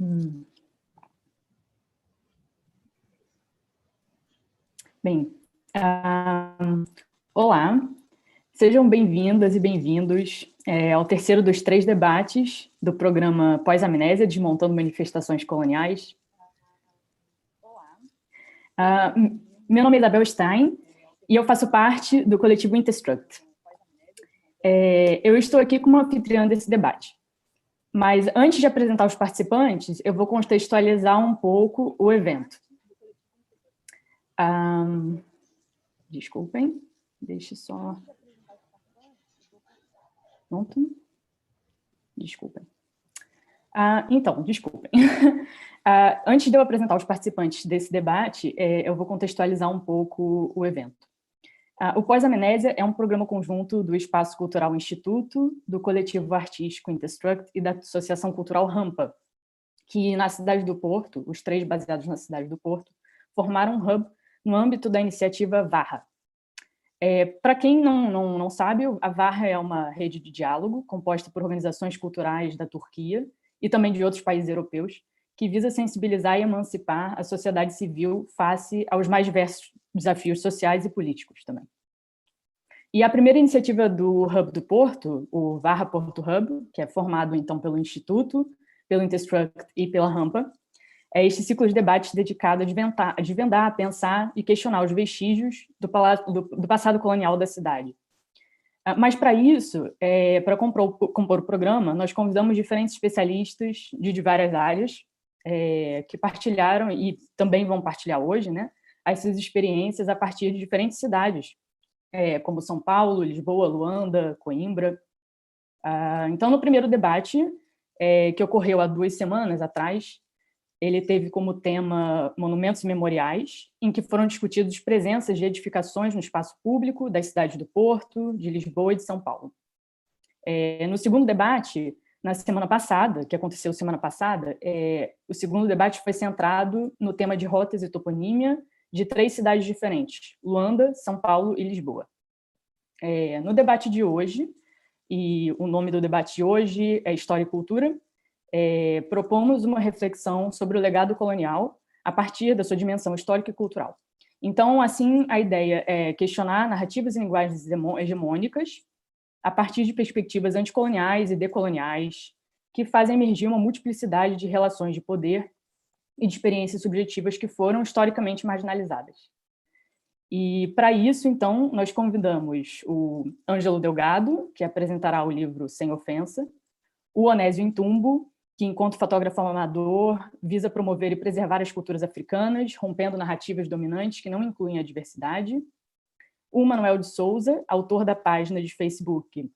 Hum. Bem, olá, sejam bem-vindas e bem-vindos ao terceiro dos 3 debates do programa Pós-Amnésia, Desmontando Manifestações Coloniais. Meu nome é Isabel Stein e eu faço parte do coletivo Interstruct. Eu estou aqui como anfitriã desse debate. Mas antes de apresentar os participantes, eu vou contextualizar um pouco o evento. Desculpem, deixe só... Pronto. Desculpem. Então, desculpem. Antes de eu apresentar os participantes desse debate, eu vou contextualizar um pouco o evento. O Pós-Amnésia é um programa conjunto do Espaço Cultural Instituto, do Coletivo Artístico Interstruct e da Associação Cultural Rampa, que na cidade do Porto, os 3 baseados na cidade do Porto, formaram um hub no âmbito da iniciativa VARRA. Para quem não sabe, a VARRA é uma rede de diálogo composta por organizações culturais da Turquia e também de outros países europeus, que visa sensibilizar e emancipar a sociedade civil face aos mais diversos desafios sociais e políticos também. E a primeira iniciativa do Hub do Porto, o VARRA Porto Hub, que é formado então pelo Instituto, pelo Interstruct e pela Rampa, é este ciclo de debates dedicado a desvendar, pensar e questionar os vestígios do passado colonial da cidade. Mas para isso, para compor o programa, nós convidamos diferentes especialistas de várias áreas que partilharam e também vão partilhar hoje, né, as suas experiências a partir de diferentes cidades, como São Paulo, Lisboa, Luanda, Coimbra. Então, no primeiro debate, que ocorreu há 2 semanas atrás, ele teve como tema monumentos memoriais, em que foram discutidos presenças de edificações no espaço público das cidades do Porto, de Lisboa e de São Paulo. No segundo debate, na semana passada, que aconteceu semana passada, o segundo debate foi centrado no tema de rotas e toponímia de 3 cidades diferentes, Luanda, São Paulo e Lisboa. No debate de hoje, e o nome do debate de hoje é História e Cultura, propomos uma reflexão sobre o legado colonial a partir da sua dimensão histórica e cultural. Então, assim, a ideia é questionar narrativas e linguagens hegemônicas a partir de perspectivas anticoloniais e decoloniais que fazem emergir uma multiplicidade de relações de poder e de experiências subjetivas que foram historicamente marginalizadas. E, para isso, então, nós convidamos o Ângelo Delgado, que apresentará o livro Sem Ofensa, o Onésio Intumbo, que, enquanto fotógrafo amador, visa promover e preservar as culturas africanas, rompendo narrativas dominantes que não incluem a diversidade. O Manuel de Souza, autor da página de Facebook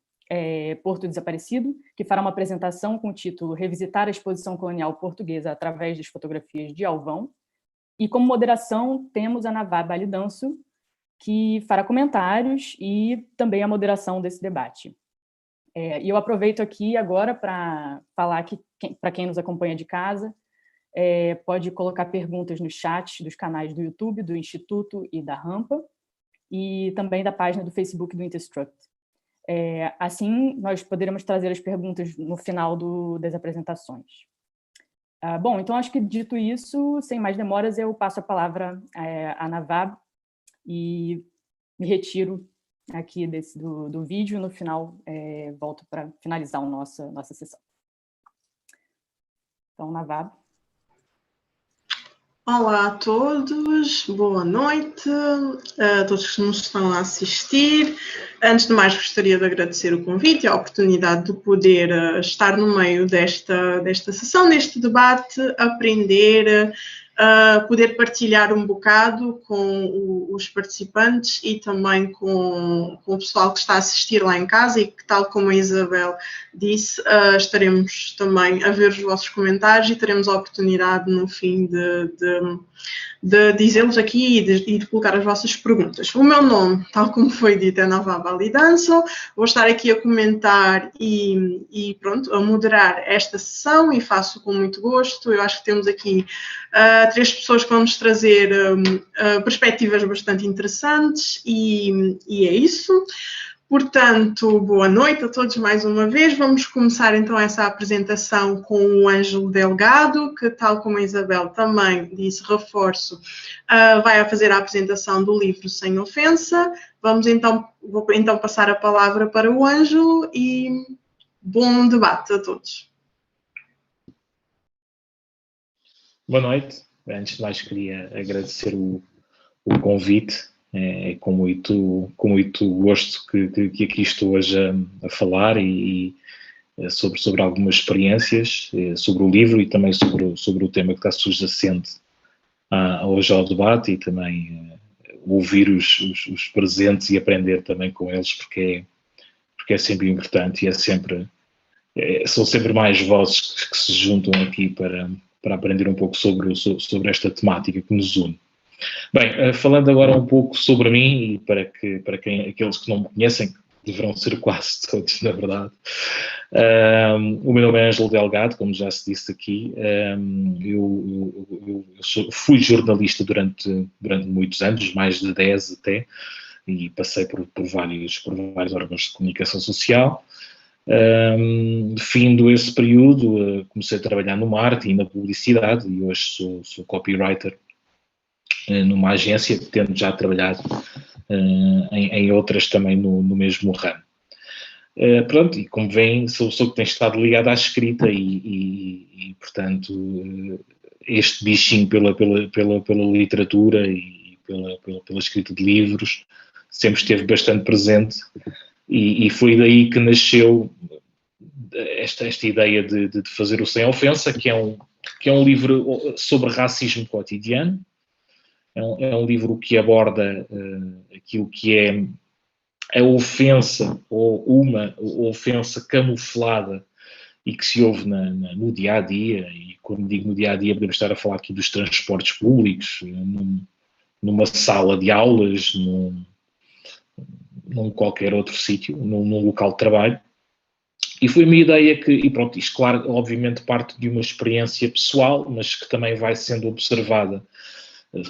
Porto Desaparecido, que fará uma apresentação com o título Revisitar a Exposição Colonial Portuguesa através das fotografias de Alvão. E, como moderação, temos a Navá Balidanço, que fará comentários e também a moderação desse debate. E eu aproveito aqui agora para falar que, para quem nos acompanha de casa, pode colocar perguntas nos chats dos canais do YouTube, do Instituto e da Rampa, e também da página do Facebook do Interstruct. Assim, nós poderemos trazer as perguntas no final das apresentações. Bom, então acho que, dito isso, sem mais demoras, eu passo a palavra à Navá e me retiro aqui do vídeo, no final volto para finalizar a nossa sessão. Então, Navá. Olá a todos, boa noite a todos que nos estão a assistir. Antes de mais, gostaria de agradecer o convite e a oportunidade de poder estar no meio desta sessão, deste debate, aprender, poder partilhar um bocado com os participantes e também com o pessoal que está a assistir lá em casa e que, tal como a Isabel disse, estaremos também a ver os vossos comentários e teremos a oportunidade no fim de dizê-los aqui e de colocar as vossas perguntas. O meu nome, tal como foi dito, é Navá Balidanço. Vou estar aqui a comentar e pronto, a moderar esta sessão e faço com muito gosto. Eu acho que temos aqui 3 pessoas que vamos trazer perspectivas bastante interessantes e é isso. Portanto, boa noite a todos mais uma vez. Vamos começar então essa apresentação com o Ângelo Delgado, que, tal como a Isabel também disse, reforço, vai fazer a apresentação do livro Sem Ofensa. Vou então passar a palavra para o Ângelo e bom debate a todos. Boa noite. Antes de mais, queria agradecer o convite. É com muito gosto que aqui estou hoje a falar e sobre algumas experiências, sobre o livro e também sobre o tema que está subjacente hoje ao debate, e também ouvir os presentes e aprender também com eles, porque é sempre importante e são sempre mais vozes que se juntam aqui para aprender um pouco sobre esta temática que nos une. Bem, falando agora um pouco sobre mim, e para aqueles que não me conhecem, deverão ser quase todos, na verdade. O meu nome é Ângelo Delgado, como já se disse aqui. Fui jornalista durante muitos anos, mais de 10 até, e passei por vários órgãos de comunicação social. Findo esse período, comecei a trabalhar no marketing e na publicidade, e hoje sou copywriter numa agência, tendo já trabalhado em outras também no mesmo ramo. Pronto, e como veem, sou que tem estado ligado à escrita e portanto, este bichinho pela literatura e pela escrita de livros sempre esteve bastante presente, e foi daí que nasceu esta ideia de fazer o Sem Ofensa, que é um livro sobre racismo cotidiano. É um livro que aborda aquilo que é a ofensa, ou uma ofensa camuflada e que se ouve no dia-a-dia, e quando digo no dia-a-dia podemos estar a falar aqui dos transportes públicos, numa sala de aulas, num qualquer outro sítio, num local de trabalho. E foi uma ideia e pronto, isto claro, obviamente parte de uma experiência pessoal, mas que também vai sendo observada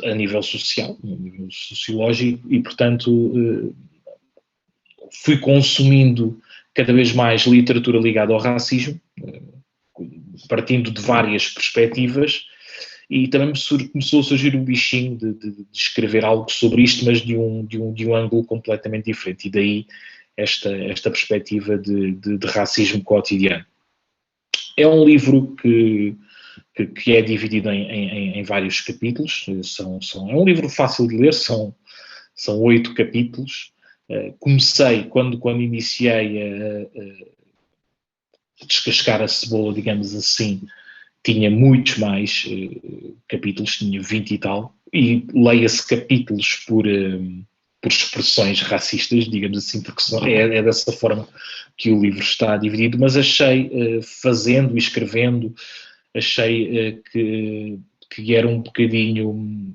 a nível social, a nível sociológico, e portanto fui consumindo cada vez mais literatura ligada ao racismo, partindo de várias perspectivas, e também começou a surgir um bichinho de escrever algo sobre isto, mas de um ângulo completamente diferente, e daí esta perspectiva de racismo cotidiano. É um livro que é dividido em vários capítulos. É um livro fácil de ler, são 8 capítulos. Comecei, quando iniciei a descascar a cebola, digamos assim, tinha muitos mais capítulos, tinha 20 e tal, e leia-se capítulos por expressões racistas, digamos assim, porque é dessa forma que o livro está dividido, mas achei, fazendo e escrevendo, achei que era um bocadinho,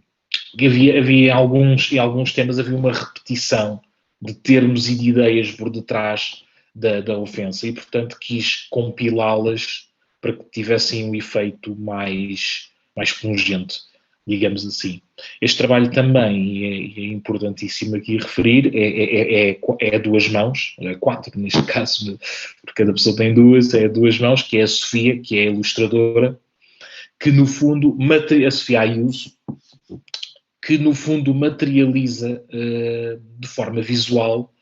que havia alguns temas, havia uma repetição de termos e de ideias por detrás da ofensa, e portanto quis compilá-las para que tivessem um efeito mais pungente, digamos assim. Este trabalho também, é importantíssimo aqui referir, é a 2 mãos, 4 neste caso, porque cada pessoa tem 2, é a 2 mãos, que é a Sofia, que é a ilustradora, que no fundo, a Sofia Ayuso, que no fundo materializa de forma visual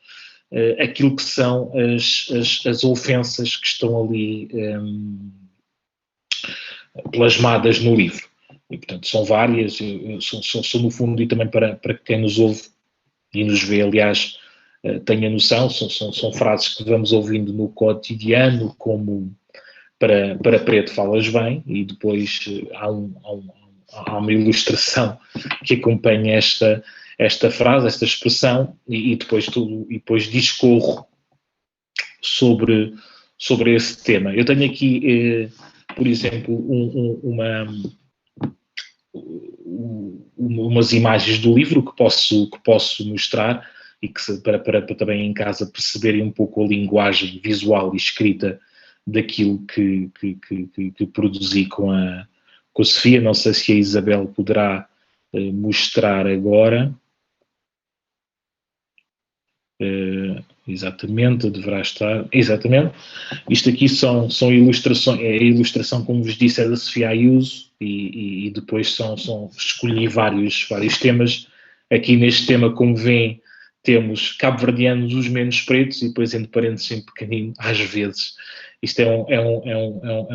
aquilo que são as ofensas que estão ali plasmadas no livro. E, portanto, são várias, são no fundo, e também para quem nos ouve e nos vê, aliás, tenha noção, são frases que vamos ouvindo no cotidiano, como para preto falas bem, e depois há uma ilustração que acompanha esta frase, esta expressão, e depois discorro sobre esse tema. Eu tenho aqui, por exemplo, umas imagens do livro que posso mostrar, e que para também em casa perceberem um pouco a linguagem visual e escrita daquilo que produzi com a Sofia. Não sei se a Isabel poderá mostrar agora. Exatamente, deverá estar. Exatamente. Isto aqui são ilustrações, a ilustração, como vos disse, é da Sofia Ayuso, e depois escolhi vários temas. Aqui neste tema, como veem, temos cabo-verdianos, os menos pretos, e depois entre parênteses em pequenino, às vezes. Isto é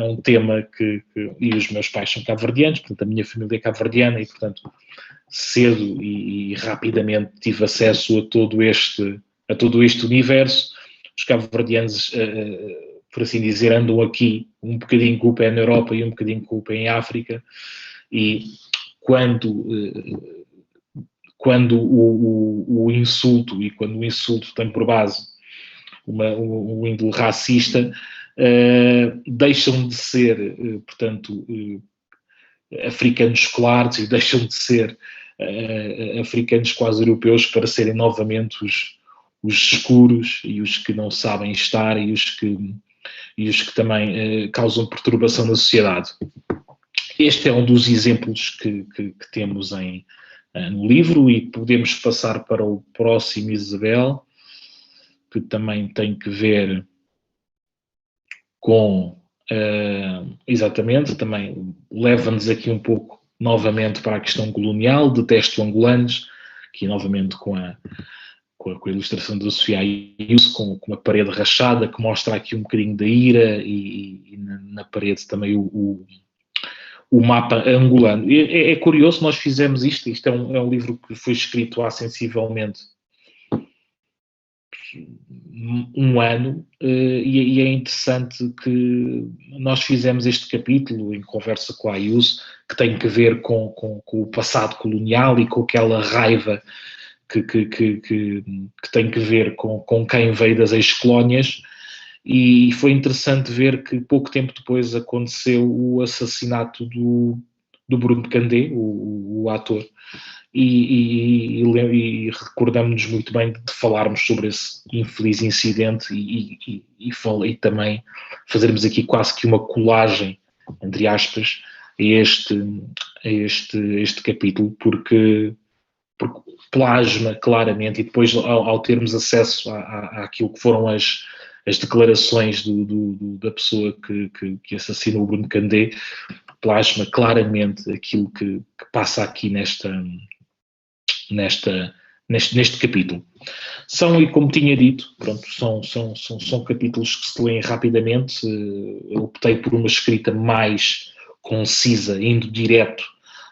um tema que e os meus pais são cabo-verdianos, portanto a minha família é cabo-verdiana, e portanto cedo e rapidamente tive acesso a todo este universo. Os cabo-verdianos, por assim dizer, andam aqui um bocadinho com o pé na Europa e um bocadinho com o pé em África, e quando o insulto, e quando o insulto tem por base um índole racista, deixam de ser, portanto, africanos claros, e deixam de ser africanos quase europeus para serem novamente os escuros, e os que não sabem estar, e os que também causam perturbação na sociedade. Este é um dos exemplos que temos no livro, e podemos passar para o próximo, Isabel, que também tem que ver com, exatamente, também leva-nos aqui um pouco novamente para a questão colonial, Detesto angolanos, aqui novamente com a ilustração da Sofia Ayuso, com uma parede rachada, que mostra aqui um bocadinho da ira, e na parede também o mapa angolano. É curioso, nós fizemos isto é um livro que foi escrito há sensivelmente um ano, e é interessante que nós fizemos este capítulo em conversa com a Ayuso, que tem que ver com o passado colonial e com aquela raiva que tem que ver com quem veio das ex-colónias, e foi interessante ver que pouco tempo depois aconteceu o assassinato do Bruno Candé, o ator, e recordamos-nos muito bem de falarmos sobre esse infeliz incidente, e também fazermos aqui quase que uma colagem, entre aspas, a este capítulo, porque plasma claramente, e depois ao termos acesso àquilo que foram as declarações da pessoa que assassinou o Bruno Candé, plasma claramente aquilo que passa aqui neste capítulo. E como tinha dito, pronto, são capítulos que se leem rapidamente. Eu optei por uma escrita mais concisa, indo direto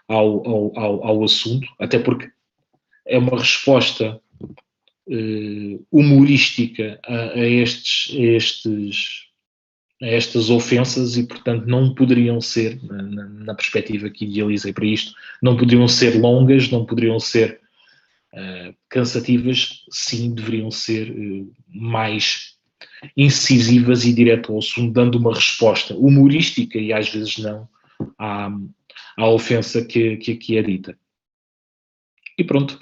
ao assunto, até porque é uma resposta humorística a estas ofensas, e portanto não poderiam ser, na perspectiva que idealizei para isto, não poderiam ser longas, não poderiam ser cansativas, sim, deveriam ser mais incisivas e direto ao assunto, dando uma resposta humorística e às vezes não à ofensa que aqui é dita. E pronto,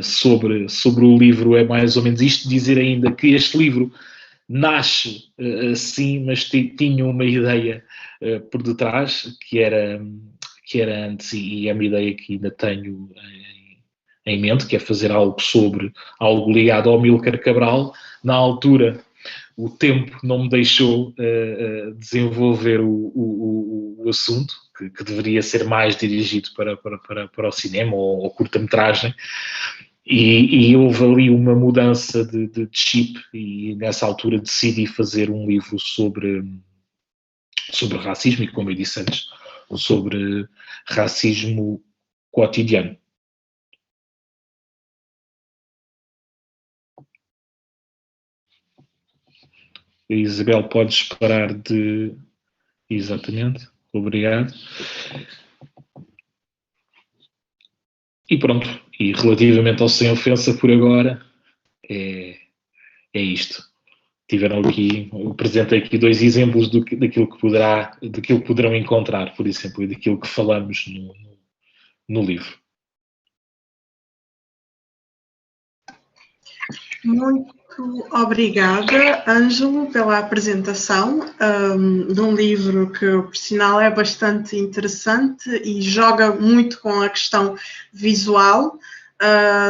sobre o livro é mais ou menos isto. Dizer ainda que este livro nasce assim, mas tinha uma ideia por detrás, que era antes, e é uma ideia que ainda tenho em mente, que é fazer algo ligado ao Amílcar Cabral. Na altura, o tempo não me deixou desenvolver o assunto, que deveria ser mais dirigido para o cinema ou curta-metragem, e houve ali uma mudança de chip, e nessa altura decidi fazer um livro sobre racismo, e como eu disse antes, sobre racismo cotidiano. Isabel, podes parar de... Exatamente, obrigado. E pronto, e relativamente ao Sem Ofensa, por agora, é isto. Tiveram aqui, eu apresentei aqui 2 exemplos daquilo que poderão encontrar, por exemplo, e daquilo que falamos no livro. Muito obrigada, Ângelo, pela apresentação de um livro que, por sinal, é bastante interessante e joga muito com a questão visual.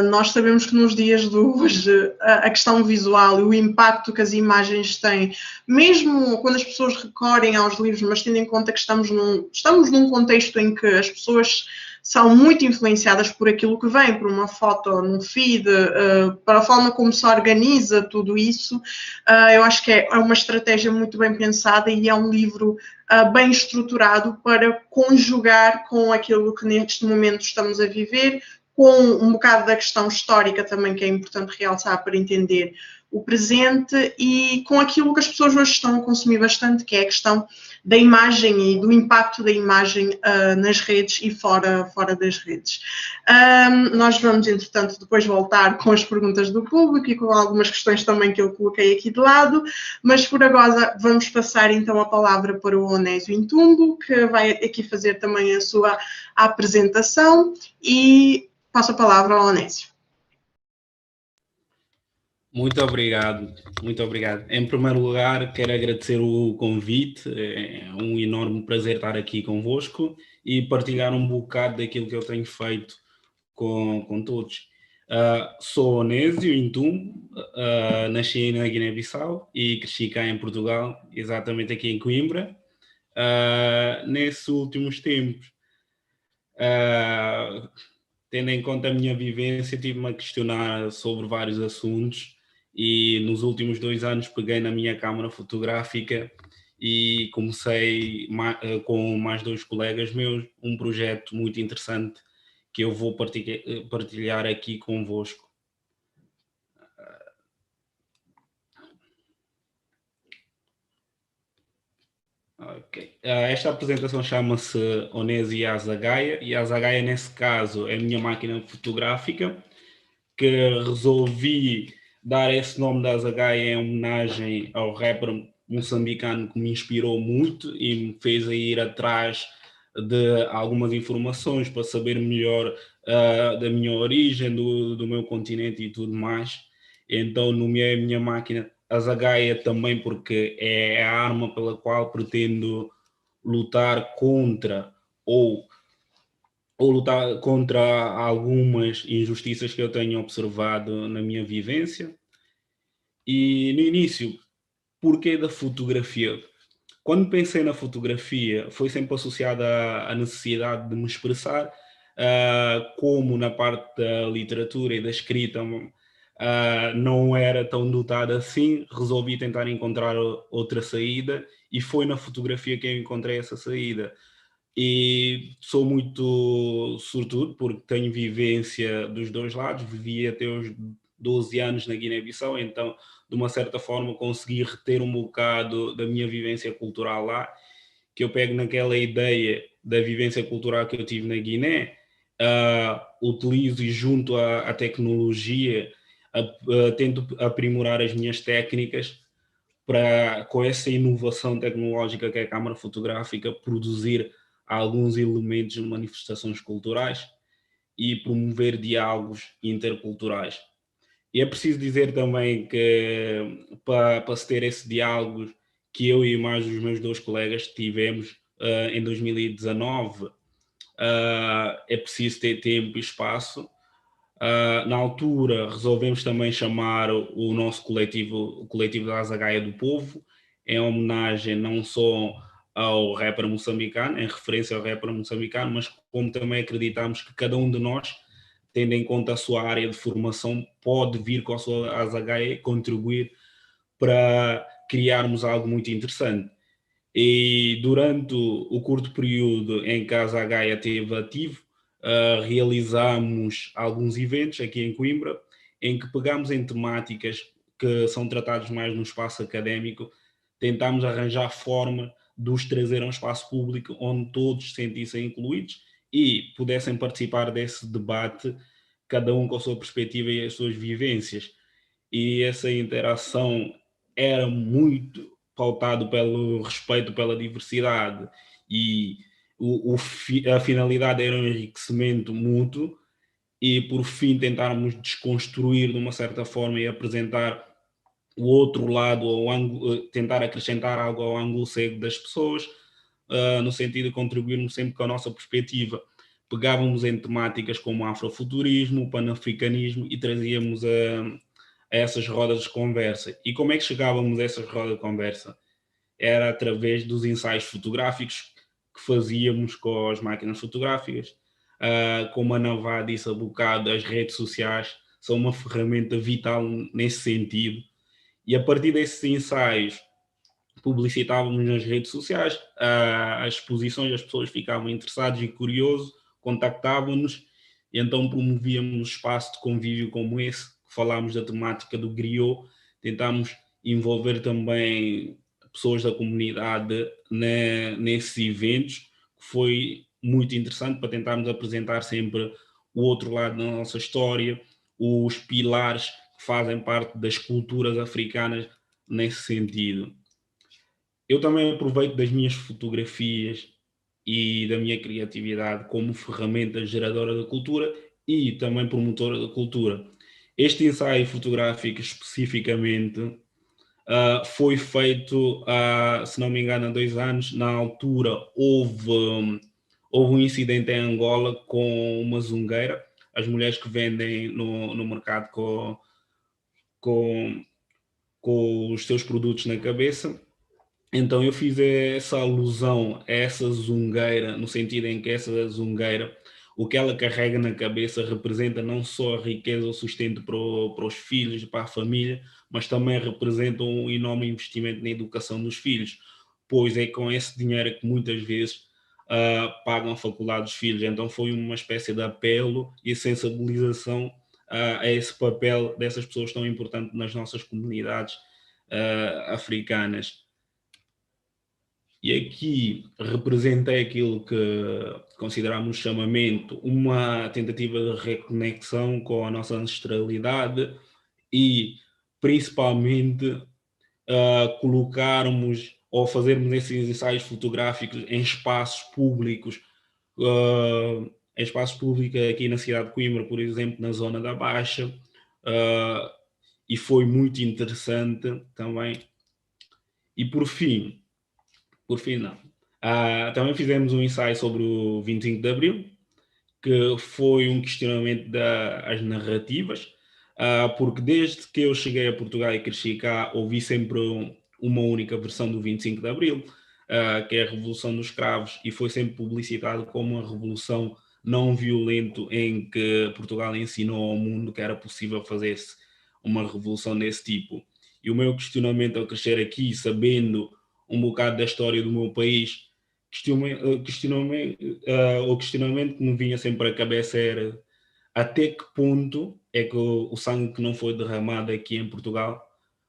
Nós sabemos que nos dias de hoje a questão visual e o impacto que as imagens têm, mesmo quando as pessoas recorrem aos livros, mas tendo em conta que estamos num contexto em que as pessoas são muito influenciadas por aquilo que vem, por uma foto num feed, para a forma como se organiza tudo isso, eu acho que é uma estratégia muito bem pensada e é um livro bem estruturado para conjugar com aquilo que neste momento estamos a viver, com um bocado da questão histórica também, que é importante realçar para entender o presente, e com aquilo que as pessoas hoje estão a consumir bastante, que é a questão da imagem e do impacto da imagem nas redes e fora das redes. Nós vamos, entretanto, depois voltar com as perguntas do público e com algumas questões também que eu coloquei aqui de lado, mas por agora vamos passar então a palavra para o Onésio Intumbo, que vai aqui fazer também a sua apresentação, e passo a palavra ao Onésio. Muito obrigado, muito obrigado. Em primeiro lugar, quero agradecer o convite, é um enorme prazer estar aqui convosco e partilhar um bocado daquilo que eu tenho feito com todos. Sou Onésio Intumbo, nasci na Guiné-Bissau e cresci cá em Portugal, exatamente aqui em Coimbra. Nesses últimos tempos, tendo em conta a minha vivência, tive-me a questionar sobre vários assuntos e nos últimos 2 anos peguei na minha câmara fotográfica e comecei com mais 2 colegas meus um projeto muito interessante que eu vou partilhar aqui convosco. Okay. Esta apresentação chama-se Onésio e a Azagaia, e a Azagaia, nesse caso, é a minha máquina fotográfica, que resolvi dar esse nome da Azagaia em homenagem ao rapper moçambicano que me inspirou muito e me fez ir atrás de algumas informações para saber melhor da minha origem, do meu continente e tudo mais. Então nomeei a minha máquina Azagaia também porque é a arma pela qual pretendo lutar contra ou lutar contra algumas injustiças que eu tenho observado na minha vivência. E no início, porquê da fotografia? Quando pensei na fotografia, foi sempre associada à necessidade de me expressar, como na parte da literatura e da escrita não era tão dotada assim, resolvi tentar encontrar outra saída e foi na fotografia que eu encontrei essa saída. E sou muito sortudo porque tenho vivência dos dois lados, vivi até os 12 anos na Guiné-Bissau, então de uma certa forma consegui reter um bocado da minha vivência cultural lá, que eu pego naquela ideia da vivência cultural que eu tive na Guiné, utilizo e junto à tecnologia, tento aprimorar as minhas técnicas para, com essa inovação tecnológica que é a câmara fotográfica, produzir alguns elementos de manifestações culturais e promover diálogos interculturais. E é preciso dizer também que para se ter esse diálogo que eu e mais os meus 2 colegas tivemos em 2019, é preciso ter tempo e espaço. Na altura resolvemos também chamar o nosso coletivo, o coletivo da Azagaia do Povo, em homenagem não só ao rapper moçambicano, em referência ao rapper moçambicano, mas como também acreditamos que cada um de nós, tendo em conta a sua área de formação, pode vir com a sua Azagaia contribuir para criarmos algo muito interessante. E durante o curto período em que a Azagaia esteve ativo, realizamos alguns eventos aqui em Coimbra, em que pegamos em temáticas que são tratadas mais no espaço académico, tentámos arranjar forma de os trazer a um espaço público onde todos se sentissem incluídos e pudessem participar desse debate, cada um com a sua perspectiva e as suas vivências. E essa interação era muito pautado pelo respeito pela diversidade e a finalidade era um enriquecimento mútuo e por fim tentarmos desconstruir de uma certa forma e apresentar o outro lado, ou tentar acrescentar algo ao ângulo cego das pessoas, no sentido de contribuirmos sempre com a nossa perspectiva pegávamos em temáticas como afrofuturismo, panafricanismo e trazíamos a essas rodas de conversa. E como é que chegávamos a essas rodas de conversa? Era através dos ensaios fotográficos que fazíamos com as máquinas fotográficas. Como a Navá disse há bocado, as redes sociais são uma ferramenta vital nesse sentido. E a partir desses ensaios, publicitávamos nas redes sociais as exposições, as pessoas ficavam interessadas e curiosas, contactavam-nos, e então promovíamos um espaço de convívio como esse, falámos da temática do griot, tentámos envolver também pessoas da comunidade nesses eventos, que foi muito interessante para tentarmos apresentar sempre o outro lado da nossa história, os pilares que fazem parte das culturas africanas nesse sentido. Eu também aproveito das minhas fotografias e da minha criatividade como ferramenta geradora de cultura e também promotora da cultura. Este ensaio fotográfico especificamente foi feito, se não me engano, há 2 anos. Na altura houve um incidente em Angola com uma zungueira, as mulheres que vendem no mercado com os seus produtos na cabeça. Então eu fiz essa alusão a essa zungueira, no sentido em que essa zungueira, o que ela carrega na cabeça representa não só a riqueza, o sustento para os filhos, para a família, mas também representa um enorme investimento na educação dos filhos, pois é com esse dinheiro que muitas vezes pagam a faculdade dos filhos. Então foi uma espécie de apelo e sensibilização a esse papel dessas pessoas tão importantes nas nossas comunidades africanas. E aqui representei aquilo que consideramos um chamamento, uma tentativa de reconexão com a nossa ancestralidade e, principalmente, colocarmos ou fazermos esses ensaios fotográficos em espaços públicos, aqui na cidade de Coimbra, por exemplo, na zona da Baixa, e foi muito interessante também. E por fim não. Também fizemos um ensaio sobre o 25 de Abril, que foi um questionamento das narrativas, porque desde que eu cheguei a Portugal e cresci cá, ouvi sempre uma única versão do 25 de Abril, que é a Revolução dos Cravos, e foi sempre publicitado como uma revolução não violenta em que Portugal ensinou ao mundo que era possível fazer uma revolução desse tipo. E o meu questionamento ao crescer aqui, sabendo um bocado da história do meu país, o questionamento que me vinha sempre à cabeça era até que ponto é que o sangue que não foi derramado aqui em Portugal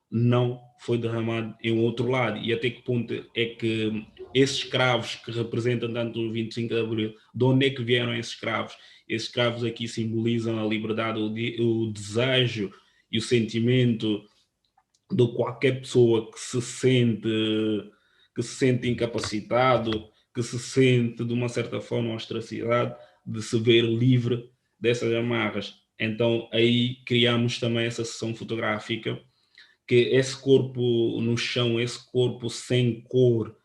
não foi derramado em outro lado, e até que ponto é que esses escravos que representam tanto o 25 de Abril, de onde é que vieram esses escravos? Esses escravos aqui simbolizam a liberdade, o desejo e o sentimento de qualquer pessoa que se sente incapacitado, que se sente de uma certa forma ostracizado, de se ver livre dessas amarras. Então aí criamos também essa sessão fotográfica, que esse corpo no chão, esse corpo sem cor,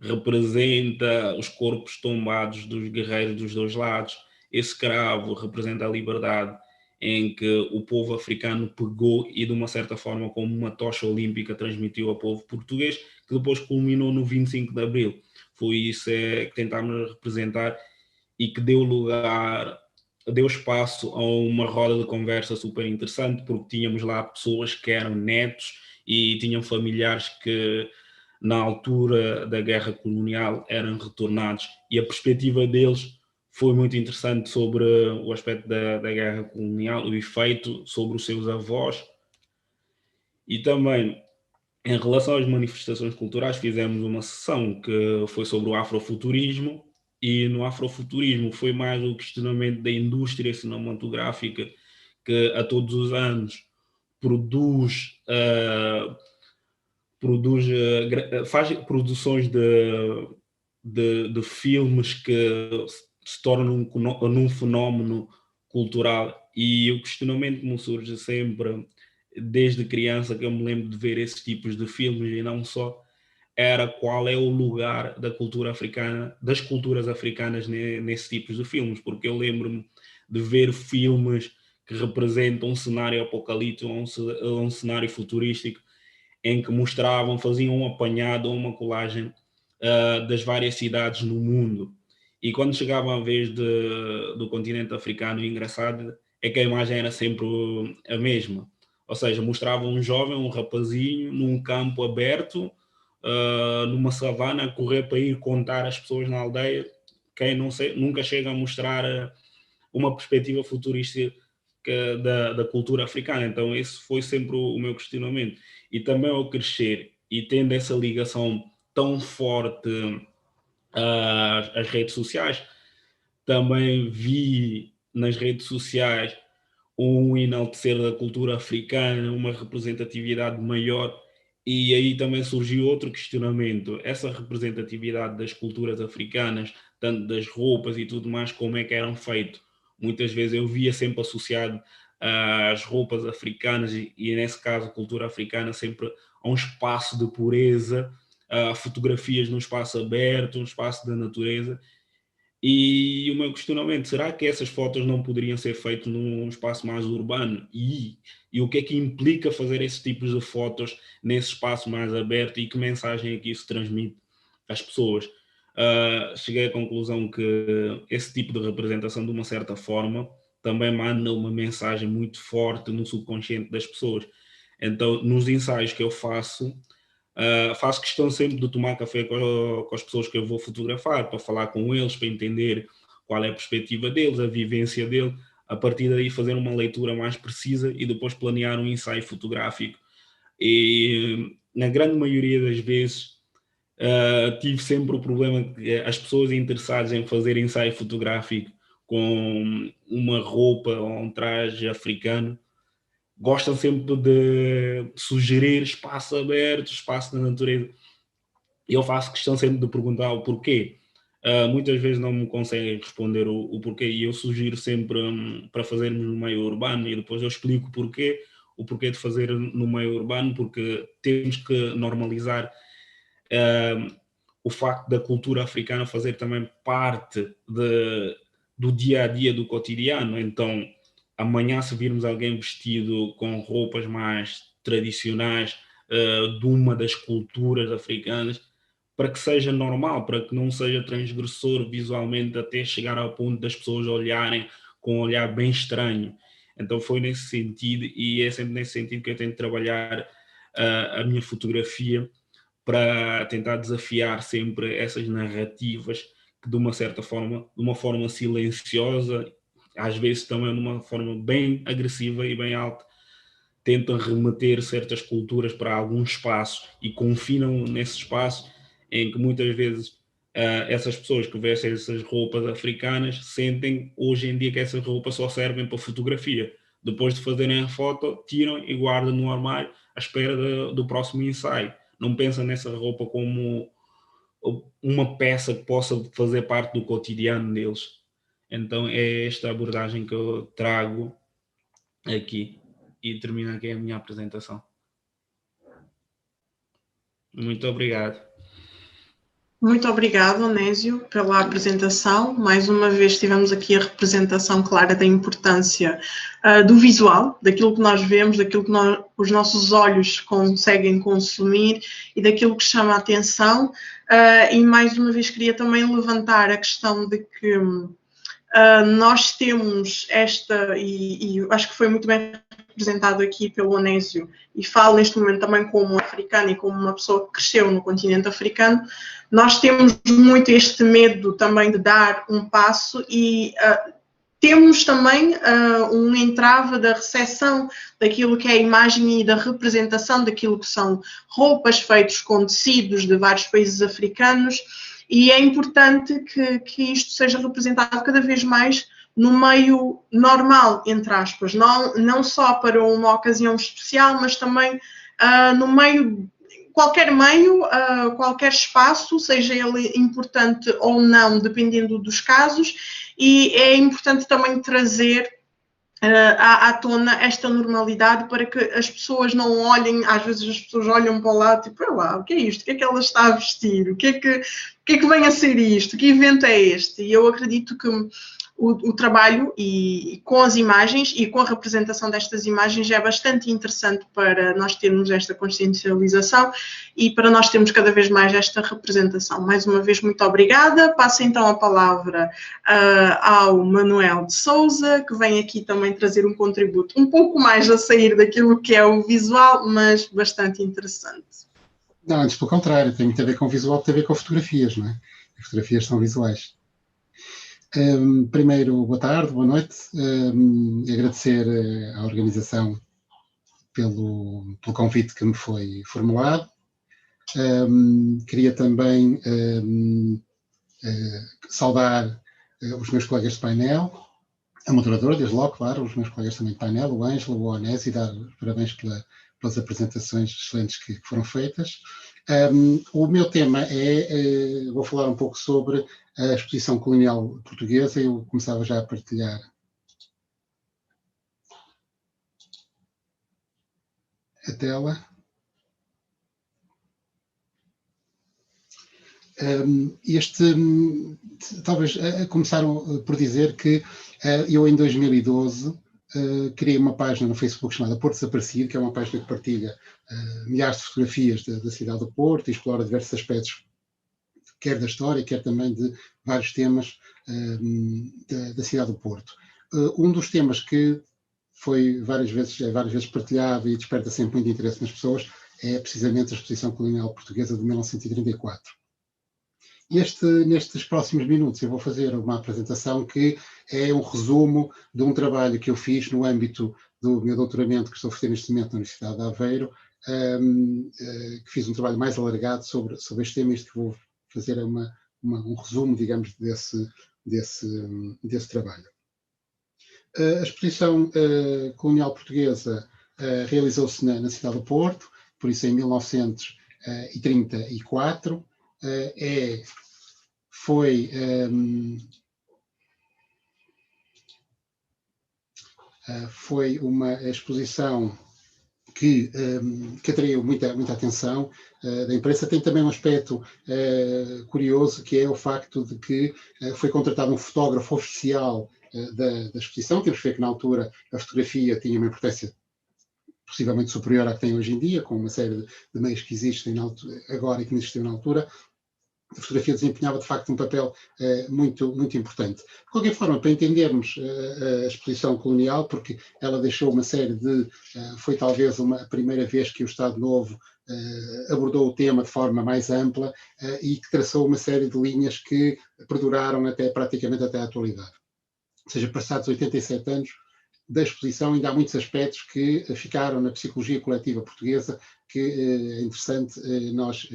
representa os corpos tombados dos guerreiros dos dois lados. Esse cravo representa a liberdade em que o povo africano pegou e, de uma certa forma, como uma tocha olímpica, transmitiu ao povo português, que depois culminou no 25 de Abril. Foi isso que tentámos representar e que deu espaço a uma roda de conversa super interessante, porque tínhamos lá pessoas que eram netos e tinham familiares que, na altura da guerra colonial, eram retornados, e a perspectiva deles foi muito interessante sobre o aspecto da guerra colonial, o efeito sobre os seus avós. E também, em relação às manifestações culturais, fizemos uma sessão que foi sobre o afrofuturismo, e no afrofuturismo foi mais o questionamento da indústria cinematográfica, que a todos os anos faz produções de filmes que se tornam num fenómeno cultural, e o questionamento me surge sempre, desde criança, que eu me lembro de ver esses tipos de filmes, e não só, era qual é o lugar da cultura africana, das culturas africanas nesse tipo de filmes, porque eu lembro-me de ver filmes que representam um cenário apocalíptico, um cenário futurístico, em que mostravam, faziam um apanhado, uma colagem das várias cidades no mundo. E quando chegava a vez do continente africano, o engraçado é que a imagem era sempre a mesma. Ou seja, mostrava um jovem, um rapazinho, num campo aberto, numa savana, a correr para ir contar às pessoas na aldeia. Quem não sei, nunca chega a mostrar uma perspectiva futurística da cultura africana. Então esse foi sempre o meu questionamento. E também ao crescer e tendo essa ligação tão forte às redes sociais, também vi nas redes sociais um enaltecer da cultura africana, uma representatividade maior, e aí também surgiu outro questionamento, essa representatividade das culturas africanas, tanto das roupas e tudo mais, como é que eram feitos. Muitas vezes eu via sempre associado às roupas africanas e nesse caso a cultura africana sempre a um espaço de pureza, a fotografias num espaço aberto, um espaço da natureza. E o meu questionamento, será que essas fotos não poderiam ser feitas num espaço mais urbano? E o que é que implica fazer esses tipos de fotos nesse espaço mais aberto e que mensagem é que isso transmite às pessoas? Cheguei à conclusão que esse tipo de representação, de uma certa forma, também manda uma mensagem muito forte no subconsciente das pessoas. Então, nos ensaios que eu faço questão sempre de tomar café com as pessoas que eu vou fotografar, para falar com eles, para entender qual é a perspectiva deles, a vivência deles, a partir daí fazer uma leitura mais precisa e depois planear um ensaio fotográfico. E na grande maioria das vezes tive sempre o problema que as pessoas interessadas em fazer ensaio fotográfico com uma roupa ou um traje africano gostam sempre de sugerir espaço aberto, espaço na natureza. E eu faço questão sempre de perguntar o porquê. Muitas vezes não me conseguem responder o porquê e eu sugiro sempre para fazermos no meio urbano e depois eu explico o porquê de fazer no meio urbano, porque temos que normalizar o facto da cultura africana fazer também parte do dia a dia, do cotidiano. Então, amanhã, se virmos alguém vestido com roupas mais tradicionais de uma das culturas africanas, para que seja normal, para que não seja transgressor visualmente até chegar ao ponto das pessoas olharem com um olhar bem estranho. Então foi nesse sentido, e é sempre nesse sentido que eu tento trabalhar a minha fotografia, para tentar desafiar sempre essas narrativas que de uma certa forma, de uma forma silenciosa, às vezes também de uma forma bem agressiva e bem alta, tentam remeter certas culturas para algum espaço e confinam nesse espaço em que muitas vezes essas pessoas que vestem essas roupas africanas sentem hoje em dia que essas roupas só servem para fotografia. Depois de fazerem a foto, tiram e guardam no armário à espera do próximo ensaio. Não pensam nessa roupa como uma peça que possa fazer parte do cotidiano deles. Então é esta abordagem que eu trago aqui e termino aqui a minha apresentação. Muito obrigado. Muito obrigado, Onésio, pela apresentação. Mais uma vez tivemos aqui a representação clara da importância do visual, daquilo que nós vemos, daquilo que os nossos olhos conseguem consumir e daquilo que chama a atenção. E mais uma vez queria também levantar a questão de que nós temos e acho que foi muito bem representado aqui pelo Onésio, e falo neste momento também como africano e como uma pessoa que cresceu no continente africano, nós temos muito este medo também de dar um passo e temos também um entrave da recepção daquilo que é a imagem e da representação daquilo que são roupas feitas com tecidos de vários países africanos, e é importante que isto seja representado cada vez mais no meio normal, entre aspas, não só para uma ocasião especial, mas também no meio, qualquer espaço, seja ele importante ou não, dependendo dos casos, e é importante também trazer à tona esta normalidade, para que as pessoas não olhem, às vezes as pessoas olham para o lado, tipo, lá, o que é isto? O que é que ela está a vestir? O que é que vem a ser isto? Que evento é este? E eu acredito que o trabalho e com as imagens e com a representação destas imagens é bastante interessante para nós termos esta consciencialização e para nós termos cada vez mais esta representação. Mais uma vez, muito obrigada. Passo então a palavra ao Manuel de Souza, que vem aqui também trazer um contributo um pouco mais a sair daquilo que é o visual, mas bastante interessante. Não, antes pelo contrário, tem muito a ver com o visual, tem a ver com fotografias, não é? As fotografias são visuais. Primeiro, boa tarde, boa noite. Agradecer à organização pelo convite que me foi formulado. Queria também saudar os meus colegas de painel, a moderadora, desde logo, claro, os meus colegas também de painel, o Ângelo, o Onésio, e dar parabéns pelas apresentações excelentes que foram feitas. O meu tema vou falar um pouco sobre a exposição colonial portuguesa. Eu começava já a partilhar a tela. Talvez começaram por dizer que eu em 2012 criei uma página no Facebook chamada Porto Desaparecido, que é uma página que partilha milhares de fotografias da cidade do Porto e explora diversos aspectos, quer da história, quer também de vários temas da cidade do Porto. Um dos temas que foi várias vezes partilhado e desperta sempre muito interesse nas pessoas é precisamente a exposição colonial portuguesa de 1934. Nestes próximos minutos eu vou fazer uma apresentação que é um resumo de um trabalho que eu fiz no âmbito do meu doutoramento que estou a fazer neste momento na Universidade de Aveiro, que fiz um trabalho mais alargado sobre este tema. Isto que vou fazer é um resumo, digamos, desse trabalho. A exposição colonial portuguesa realizou-se na cidade do Porto, por isso em 1934. Foi uma exposição que atraiu muita atenção da imprensa. Tem também um aspecto curioso, que é o facto de que foi contratado um fotógrafo oficial da exposição. Temos que ver que na altura a fotografia tinha uma importância possivelmente superior à que tem hoje em dia, com uma série de meios que existem agora e que não existiam na altura. A fotografia desempenhava, de facto, um papel muito importante. De qualquer forma, para entendermos a exposição colonial, porque ela deixou uma série foi talvez a primeira vez que o Estado Novo abordou o tema de forma mais ampla e que traçou uma série de linhas que perduraram praticamente até a atualidade. Ou seja, passados 87 anos da exposição, ainda há muitos aspectos que ficaram na psicologia coletiva portuguesa que é interessante nós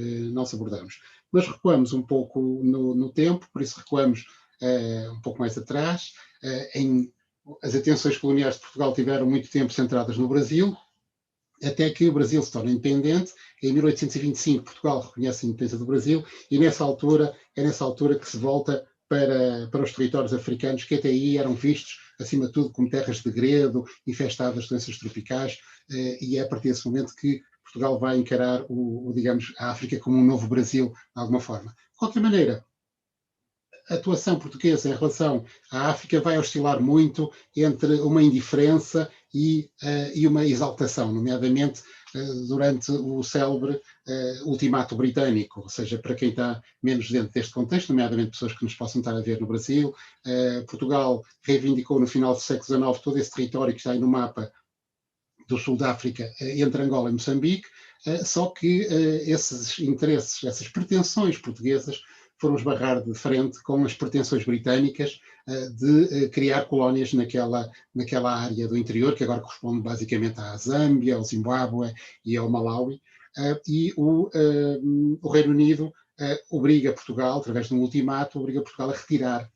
abordarmos. Mas recuamos um pouco no tempo, por isso recuamos um pouco mais atrás. As atenções coloniais de Portugal tiveram muito tempo centradas no Brasil, até que o Brasil se torna independente. Em 1825, Portugal reconhece a independência do Brasil, e é nessa altura que se volta para os territórios africanos, que até aí eram vistos, acima de tudo, como terras de degredo, infestadas de doenças tropicais, e é a partir desse momento que Portugal vai encarar, digamos, a África como um novo Brasil, de alguma forma. De qualquer maneira, a atuação portuguesa em relação à África vai oscilar muito entre uma indiferença e uma exaltação, nomeadamente durante o célebre ultimato britânico. Ou seja, para quem está menos dentro deste contexto, nomeadamente pessoas que nos possam estar a ver no Brasil, Portugal reivindicou no final do século XIX todo esse território que está aí no mapa do sul da África, entre Angola e Moçambique, só que esses interesses, essas pretensões portuguesas foram esbarrar de frente com as pretensões britânicas de criar colónias naquela área do interior, que agora corresponde basicamente à Zâmbia, ao Zimbábue e ao Malawi, e o Reino Unido obriga Portugal, através de um ultimato, a retirar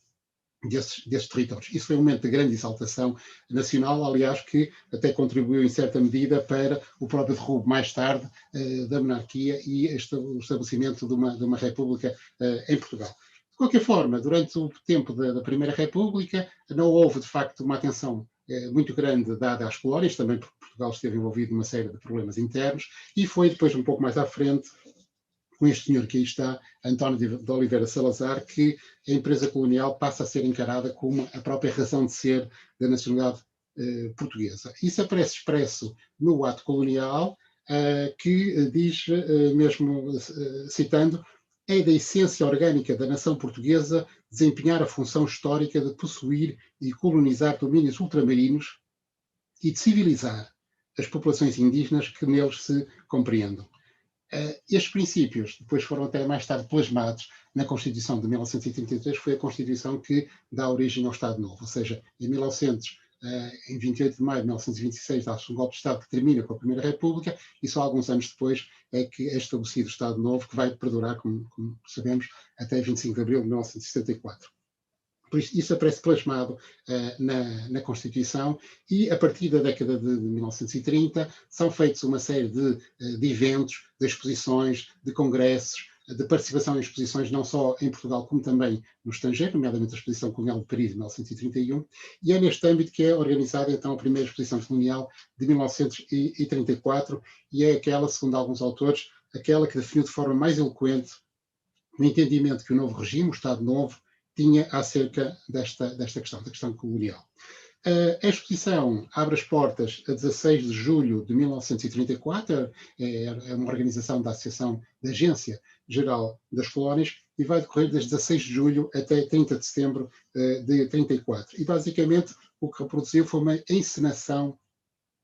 desses territórios. Isso foi um momento de grande exaltação nacional, aliás, que até contribuiu em certa medida para o próprio derrubo mais tarde da monarquia e o estabelecimento de uma república em Portugal. De qualquer forma, durante o tempo da Primeira República não houve de facto uma atenção muito grande dada às colónias, também porque Portugal esteve envolvido numa série de problemas internos, e foi depois, um pouco mais à frente, com este senhor que aí está, António de Oliveira Salazar, que a empresa colonial passa a ser encarada como a própria razão de ser da nacionalidade portuguesa. Isso aparece expresso no ato colonial, que diz, mesmo citando, é da essência orgânica da nação portuguesa desempenhar a função histórica de possuir e colonizar domínios ultramarinos e de civilizar as populações indígenas que neles se compreendam. Estes princípios depois foram até mais tarde plasmados na Constituição de 1933, foi a Constituição que dá origem ao Estado Novo, ou seja, em 28 de maio de 1926 dá-se um golpe de Estado que termina com a Primeira República e só alguns anos depois é que é estabelecido o Estado Novo, que vai perdurar, como sabemos, até 25 de abril de 1974. Por isso aparece plasmado na Constituição e, a partir da década de 1930, são feitos uma série de eventos, de exposições, de congressos, de participação em exposições não só em Portugal como também no estrangeiro, nomeadamente a Exposição Colonial de Paris de 1931, e é neste âmbito que é organizada então a primeira Exposição Colonial de 1934 e é aquela, segundo alguns autores, aquela que definiu de forma mais eloquente o entendimento que o novo regime, o Estado Novo, tinha acerca desta questão, da questão colonial. A exposição abre as portas a 16 de julho de 1934, é uma organização da Associação da Agência Geral das Colónias e vai decorrer desde 16 de julho até 30 de setembro de 34. E basicamente o que reproduziu foi uma encenação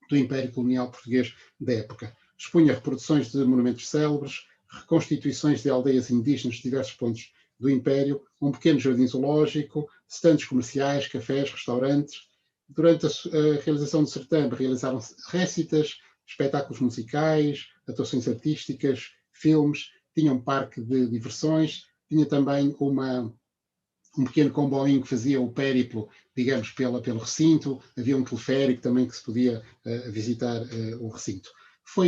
do Império Colonial Português da época. Expunha reproduções de monumentos célebres, reconstituições de aldeias indígenas de diversos pontos do Império, um pequeno jardim zoológico, stands comerciais, cafés, restaurantes. Durante a realização do certame realizaram-se récitas, espetáculos musicais, atuações artísticas, filmes, tinha um parque de diversões, tinha também um pequeno comboinho que fazia o périplo, digamos, pelo recinto, havia um teleférico também que se podia visitar o recinto.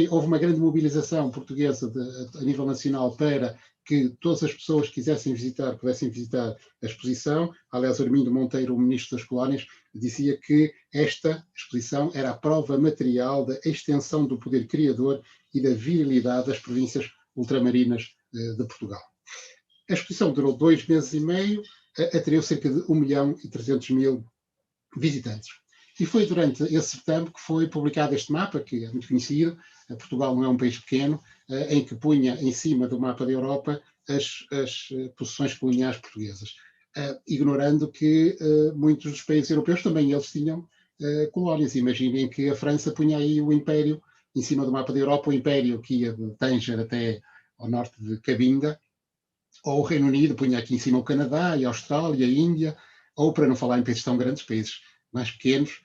Houve uma grande mobilização portuguesa a nível nacional para que todas as pessoas que quisessem visitar, pudessem visitar a exposição. Aliás, Armindo Monteiro, o ministro das Colónias, dizia que esta exposição era a prova material da extensão do poder criador e da virilidade das províncias ultramarinas de Portugal. A exposição durou 2 meses e meio, atraiu cerca de 1.300.000 visitantes. E foi durante esse certame que foi publicado este mapa, que é muito conhecido. Portugal não é um país pequeno, em que punha em cima do mapa da Europa as possessões coloniais portuguesas, ignorando que muitos dos países europeus também eles tinham colónias. Imaginem que a França punha aí o Império em cima do mapa da Europa, o Império que ia de Tanger até ao norte de Cabinda, ou o Reino Unido punha aqui em cima o Canadá, e a Austrália, a Índia, ou, para não falar em países tão grandes, países mais pequenos,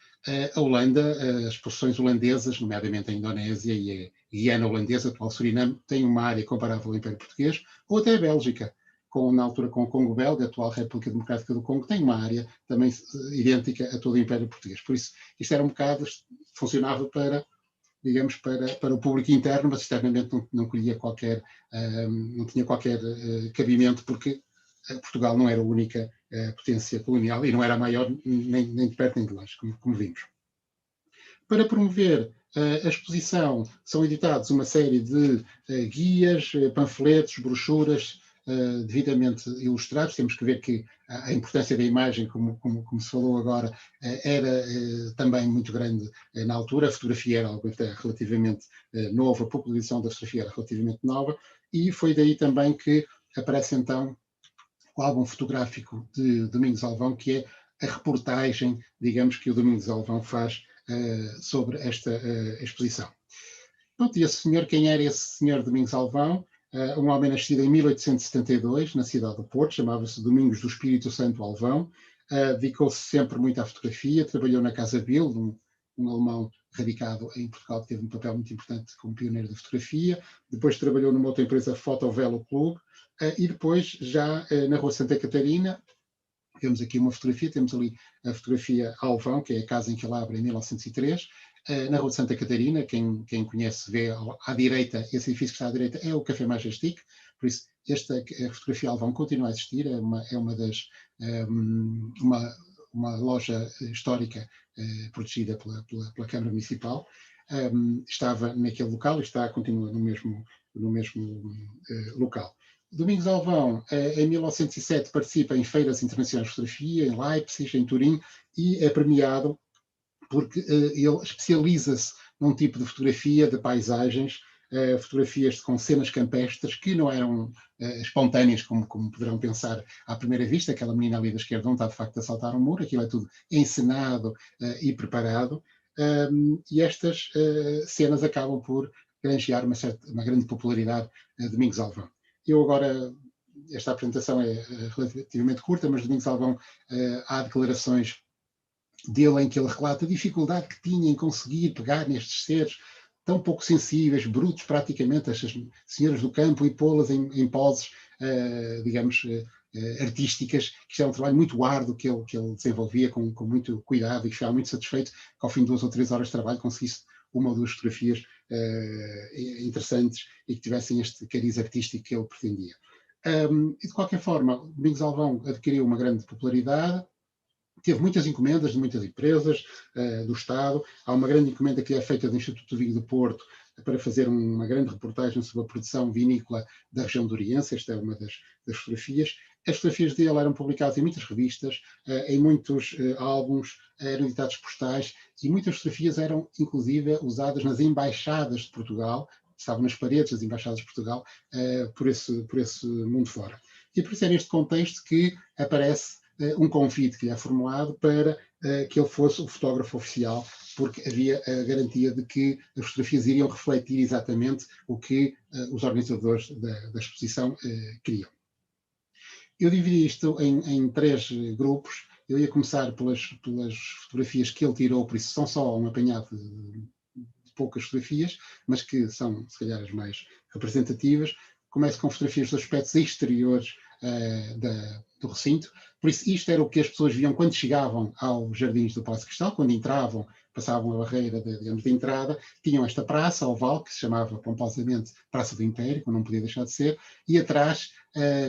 a Holanda, as possessões holandesas, nomeadamente a Indonésia e a Guiana holandesa, atual Suriname, têm uma área comparável ao Império Português, ou até a Bélgica, na altura com o Congo belga, a atual República Democrática do Congo, tem uma área também idêntica a todo o Império Português. Por isso, isto era um bocado, funcionava para, digamos, para o público interno, mas externamente não colhia qualquer, não tinha qualquer cabimento, porque Portugal não era a única potência colonial e não era a maior nem de perto nem de longe, como vimos. Para promover a exposição são editados uma série de guias, panfletos, brochuras devidamente ilustrados. Temos que ver que a importância da imagem, como se falou agora, era também muito grande na altura. A fotografia era algo até relativamente novo, a popularização da fotografia era relativamente nova, e foi daí também que aparece então o álbum fotográfico de Domingos Alvão, que é a reportagem, digamos, que o Domingos Alvão faz sobre esta exposição. Pronto, e esse senhor, quem era esse senhor Domingos Alvão? Um homem nascido em 1872, na cidade do Porto, chamava-se Domingos do Espírito Santo Alvão, dedicou-se sempre muito à fotografia, trabalhou na Casa Bill, um alemão radicado em Portugal que teve um papel muito importante como pioneiro da fotografia. Depois trabalhou numa outra empresa, Fotovelo Clube, e depois já na Rua Santa Catarina, temos aqui uma fotografia, temos ali a fotografia Alvão, que é a casa em que ele abre em 1903, na Rua de Santa Catarina. Quem conhece vê à direita, esse edifício que está à direita é o Café Majestic, por isso a fotografia Alvão continua a existir, é uma uma loja histórica protegida pela Câmara Municipal. Estava naquele local e continua no mesmo local. Domingos Alvão, em 1907, participa em feiras internacionais de fotografia, em Leipzig, em Turim, e é premiado porque ele especializa-se num tipo de fotografia de paisagens, fotografias com cenas campestres que não eram espontâneas, como poderão pensar à primeira vista. Aquela menina ali da esquerda não está de facto a saltar um muro, aquilo é tudo encenado e preparado, e estas cenas acabam por granjear uma grande popularidade a Domingos Alvão. Eu agora, esta apresentação é relativamente curta, mas Domingos Alvão, há declarações dele em que ele relata a dificuldade que tinha em conseguir pegar nestes seres tão pouco sensíveis, brutos praticamente, estas senhoras do campo, e pô-las em poses, digamos, artísticas, que isto é um trabalho muito árduo que ele desenvolvia com muito cuidado, e que ficava muito satisfeito que ao fim de 2 ou 3 horas de trabalho conseguisse 1 ou 2 fotografias interessantes e que tivessem este cariz artístico que ele pretendia. E de qualquer forma, Domingos Alvão adquiriu uma grande popularidade, teve muitas encomendas de muitas empresas do Estado. Há uma grande encomenda que é feita do Instituto do Vinho do Porto para fazer uma grande reportagem sobre a produção vinícola da região do Oriense. Esta é uma das fotografias. As fotografias dele eram publicadas em muitas revistas, em muitos álbuns, eram editados postais, e muitas fotografias eram, inclusive, usadas nas embaixadas de Portugal, estavam nas paredes das embaixadas de Portugal, por esse mundo fora. E por isso é neste contexto que aparece um convite que lhe é formulado para que ele fosse o fotógrafo oficial, porque havia a garantia de que as fotografias iriam refletir exatamente o que os organizadores da exposição queriam. Eu dividi isto em 3 grupos. Eu ia começar pelas fotografias que ele tirou, por isso são só um apanhado de poucas fotografias, mas que são, se calhar, as mais representativas. Começo com fotografias dos aspectos exteriores do recinto. Por isso, isto era o que as pessoas viam quando chegavam aos jardins do Palácio de Cristal. Quando entravam, passavam a barreira de entrada, tinham esta praça oval, que se chamava pomposamente Praça do Império, como não podia deixar de ser, e atrás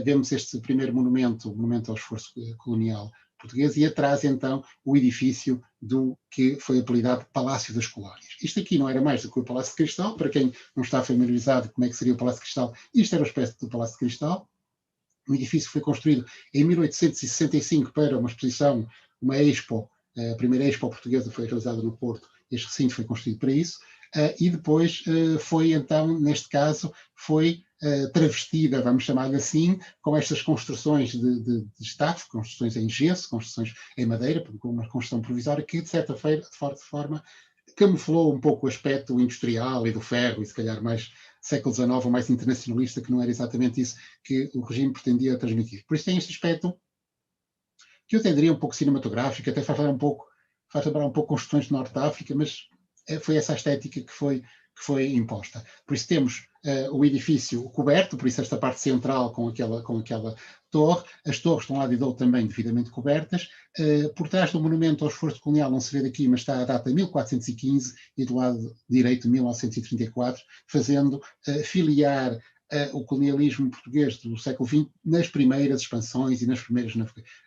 vemos este primeiro monumento ao esforço colonial português, e atrás, então, o edifício do que foi apelidado Palácio das Colónias. Isto aqui não era mais do que o Palácio de Cristal. Para quem não está familiarizado como é que seria o Palácio de Cristal, isto era uma espécie do Palácio de Cristal. O edifício foi construído em 1865 para uma exposição, uma expo. A primeira expo portuguesa foi realizada no Porto. Este recinto foi construído para isso. E depois foi, então, neste caso, foi travestida, vamos chamar-lhe assim, com estas construções de staff, construções em gesso, construções em madeira, com uma construção provisória que, de certa forma, camuflou um pouco o aspecto industrial e do ferro, e se calhar mais século XIX, ou mais internacionalista, que não era exatamente isso que o regime pretendia transmitir. Por isso tem este aspecto que eu tenderia um pouco cinematográfico, até faz lembrar um pouco construções de Norte de África, mas foi essa a estética que foi imposta. Por isso temos o edifício coberto, por isso esta parte central com aquela torre. As torres estão lá de outro também devidamente cobertas. Por trás do monumento ao esforço colonial não se vê daqui, mas está a data 1415 e do lado direito 1934, fazendo filiar o colonialismo português do século XX nas primeiras expansões e nas primeiras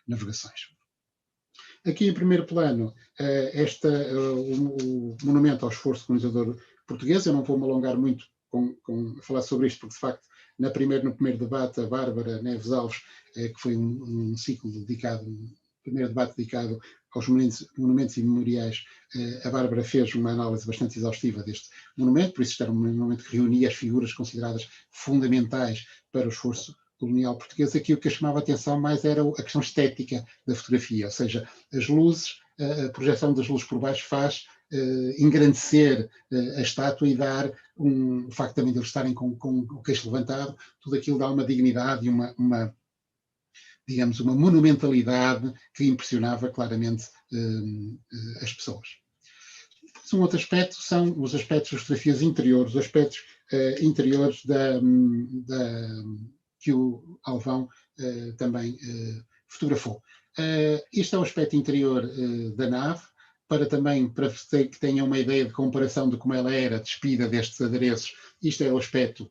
navegações. Aqui em primeiro plano, o monumento ao esforço colonizador português. Eu não vou me alongar muito a falar sobre isto, porque de facto no primeiro debate a Bárbara Neves Alves, que foi um ciclo dedicado, primeiro debate dedicado aos monumentos e memoriais, a Bárbara fez uma análise bastante exaustiva deste monumento. Por isso era um monumento que reunia as figuras consideradas fundamentais para o esforço colonial português. Aqui o que chamava a atenção mais era a questão estética da fotografia, ou seja, as luzes, a projeção das luzes por baixo faz engrandecer a estátua e dar o facto também de eles estarem com o queixo levantado, tudo aquilo dá uma dignidade e digamos, uma monumentalidade que impressionava claramente as pessoas. Um outro aspecto são os aspectos das fotografias interiores, os aspectos interiores que o Alvão também fotografou. Este é o aspecto interior da nave, para que tenham uma ideia de comparação de como ela era despida destes adereços. Isto é o aspecto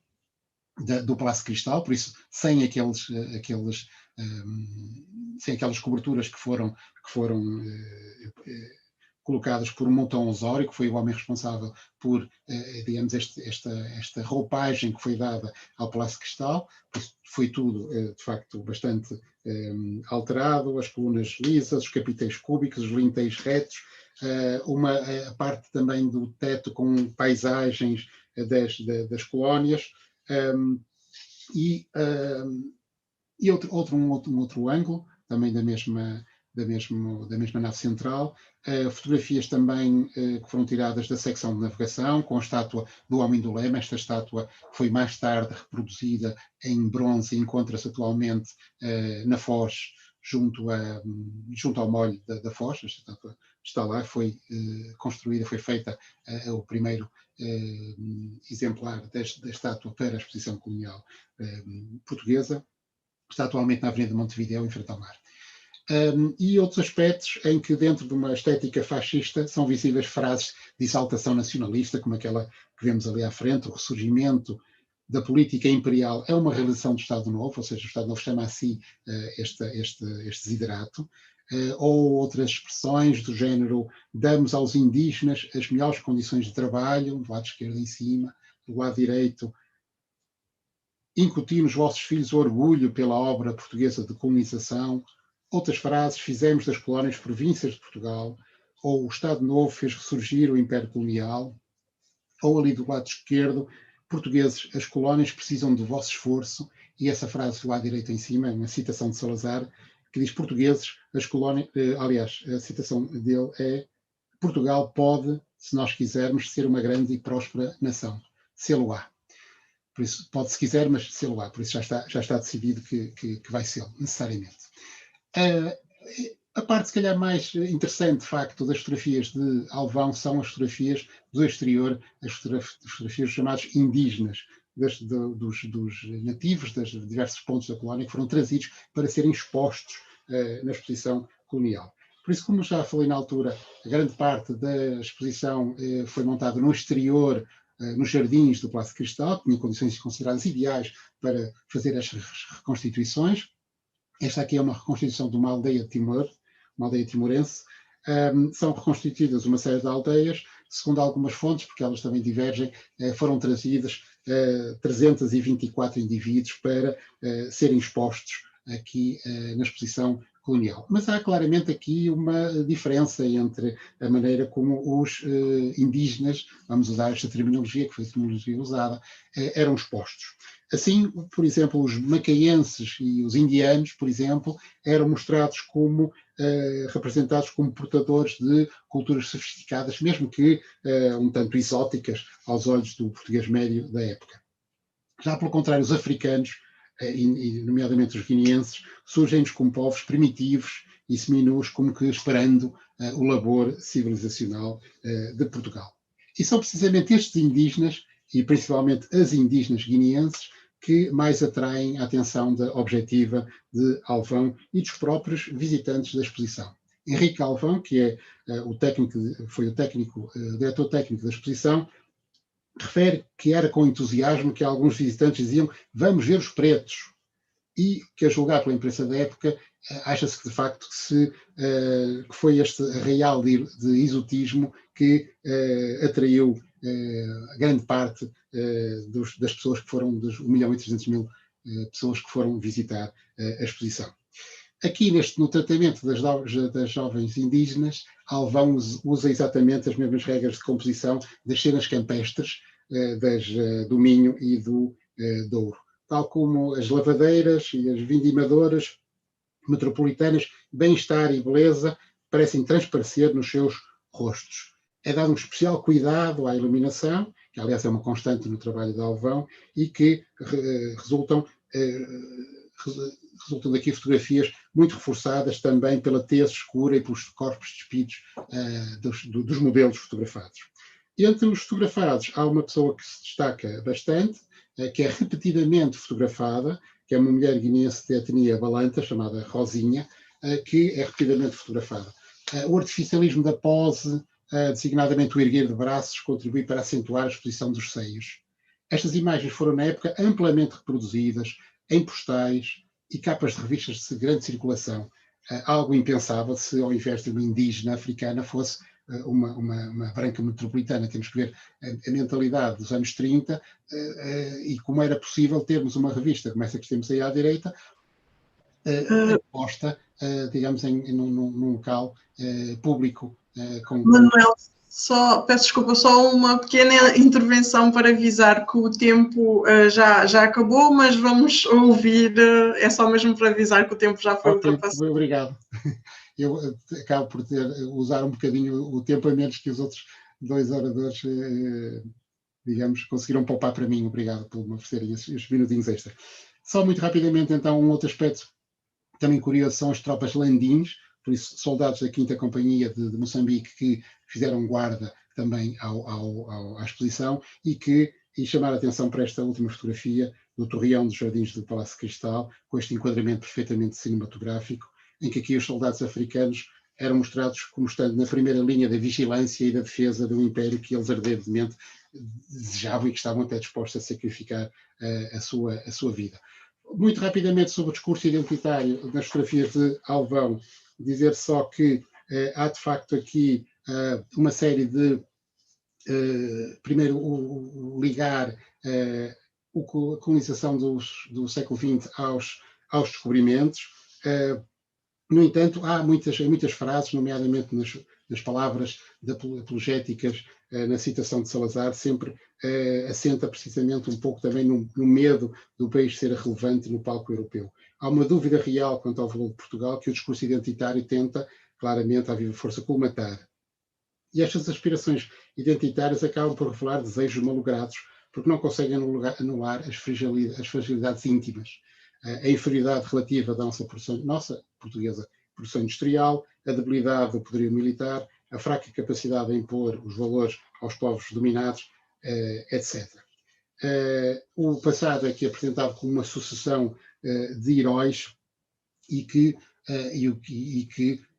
do Palácio de Cristal, por isso sem aqueles sem aquelas coberturas que foram colocadas por Montão Osório, que foi o homem responsável por, digamos, esta roupagem que foi dada ao Palácio de Cristal. Foi tudo, de facto, bastante alterado, as colunas lisas, os capiteis cúbicos, os lintéis retos, a parte também do teto com paisagens das colónias, e um outro ângulo, também da mesma nave central, fotografias também que foram tiradas da secção de navegação, com a estátua do Homem do Leme. Esta estátua foi mais tarde reproduzida em bronze e encontra-se atualmente na Foz, junto ao molho da Foz. Esta estátua está lá, foi construída, foi feita o primeiro exemplar da estátua para a exposição colonial portuguesa. Está atualmente na Avenida de Montevideo, em frente ao mar. E outros aspectos em que, dentro de uma estética fascista, são visíveis frases de exaltação nacionalista, como aquela que vemos ali à frente: o ressurgimento da política imperial é uma realização do Estado Novo, ou seja, o Estado Novo chama a si este desiderato, ou outras expressões do género: damos aos indígenas as melhores condições de trabalho, do lado esquerdo em cima, do lado direito, incutir nos vossos filhos o orgulho pela obra portuguesa de colonização. Outras frases: fizemos das colónias províncias de Portugal, ou o Estado Novo fez ressurgir o Império Colonial. Ou ali do lado esquerdo: portugueses, as colónias precisam do vosso esforço. E essa frase do lado direito em cima é uma citação de Salazar, que diz: portugueses, as colónias... aliás, a citação dele é: Portugal pode, se nós quisermos, ser uma grande e próspera nação. Sê-lo-á. Por isso, pode se quiser, mas sê-lo-á. Por isso já está decidido que vai ser, necessariamente. A parte, se calhar, mais interessante, de facto, das fotografias de Alvão são as fotografias do exterior, as fotografias chamadas indígenas, dos nativos, dos diversos pontos da colónia, que foram trazidos para serem expostos na exposição colonial. Por isso, como já falei na altura, a grande parte da exposição foi montada no exterior, nos jardins do Palácio de Cristal, que tinha condições consideradas ideais para fazer as reconstituições. Esta aqui é uma reconstituição de uma aldeia de Timor, uma aldeia timorense. São reconstituídas uma série de aldeias, segundo algumas fontes, porque elas também divergem, foram trazidas 324 indivíduos para serem expostos aqui na exposição colonial. Mas há claramente aqui uma diferença entre a maneira como os indígenas, vamos usar esta terminologia, que foi a terminologia usada, eram expostos. Assim, por exemplo, os macaenses e os indianos, por exemplo, eram mostrados como representados como portadores de culturas sofisticadas, mesmo que um tanto exóticas aos olhos do português médio da época. Já pelo contrário, os africanos, e nomeadamente os guineenses, surgem-nos como povos primitivos e seminus, como que esperando o labor civilizacional de Portugal. E são precisamente estes indígenas, e principalmente as indígenas guineenses, que mais atraem a atenção da objetiva de Alvão e dos próprios visitantes da exposição. Henrique Alvão, que é foi o diretor técnico da exposição, refere que era com entusiasmo que alguns visitantes diziam: vamos ver os pretos. E que, a julgar pela imprensa da época, acha-se que de facto que foi este arraial de exotismo que atraiu a grande parte das pessoas que foram, dos 1.300.000 pessoas que foram visitar a exposição. Aqui no tratamento das jovens indígenas, Alvão usa exatamente as mesmas regras de composição das cenas campestres do Minho e do Douro. Tal como as lavadeiras e as vindimadoras metropolitanas, bem-estar e beleza parecem transparecer nos seus rostos. É dado um especial cuidado à iluminação, que aliás é uma constante no trabalho de Alvão, e que resultam daqui fotografias muito reforçadas também pela tez escura e pelos corpos despidos dos modelos fotografados. Entre os fotografados há uma pessoa que se destaca bastante, que é repetidamente fotografada, que é uma mulher guineense de etnia balanta, chamada Rosinha, que é repetidamente fotografada. O artificialismo da pose, designadamente o erguer de braços, contribui para acentuar a exposição dos seios. Estas imagens foram, na época, amplamente reproduzidas em postais e capas de revistas de grande circulação. Algo impensável se, ao invés de uma indígena africana, fosse uma branca metropolitana. Temos que ver a mentalidade dos anos 30 e como era possível termos uma revista como essa que temos aí à direita, posta, digamos, num local público. Manuel, peço desculpa, só uma pequena intervenção para avisar que o tempo já acabou, mas vamos ouvir, é só mesmo para avisar que o tempo já foi ultrapassado. Obrigado. Eu acabo por usar um bocadinho o tempo a menos que os outros dois oradores, digamos, conseguiram poupar para mim. Obrigado por me oferecerem os minutinhos extra. Só muito rapidamente, então, um outro aspecto também curioso são as tropas landins, por isso soldados da 5ª Companhia de Moçambique que fizeram guarda também à exposição e chamar a atenção para esta última fotografia do Torreão dos Jardins do Palácio de Cristal, com este enquadramento perfeitamente cinematográfico, em que aqui os soldados africanos eram mostrados como estando na primeira linha da vigilância e da defesa do império que eles ardentemente desejavam e que estavam até dispostos a sacrificar a sua vida. Muito rapidamente sobre o discurso identitário nas fotografias de Alvão, dizer só que há de facto aqui uma série de, primeiro, ligar a colonização do século XX aos descobrimentos. No entanto, há muitas frases, nomeadamente nas palavras apologéticas, na citação de Salazar, sempre assenta precisamente um pouco também no medo do país ser relevante no palco europeu. Há uma dúvida real quanto ao valor de Portugal que o discurso identitário tenta, claramente, à viva força, colmatar. E estas aspirações identitárias acabam por revelar desejos malogrados, porque não conseguem anular as fragilidades íntimas. A inferioridade relativa da nossa portuguesa produção industrial, a debilidade do poderio militar, a fraca capacidade de impor os valores aos povos dominados, etc. O passado é que é apresentado como uma sucessão de heróis e que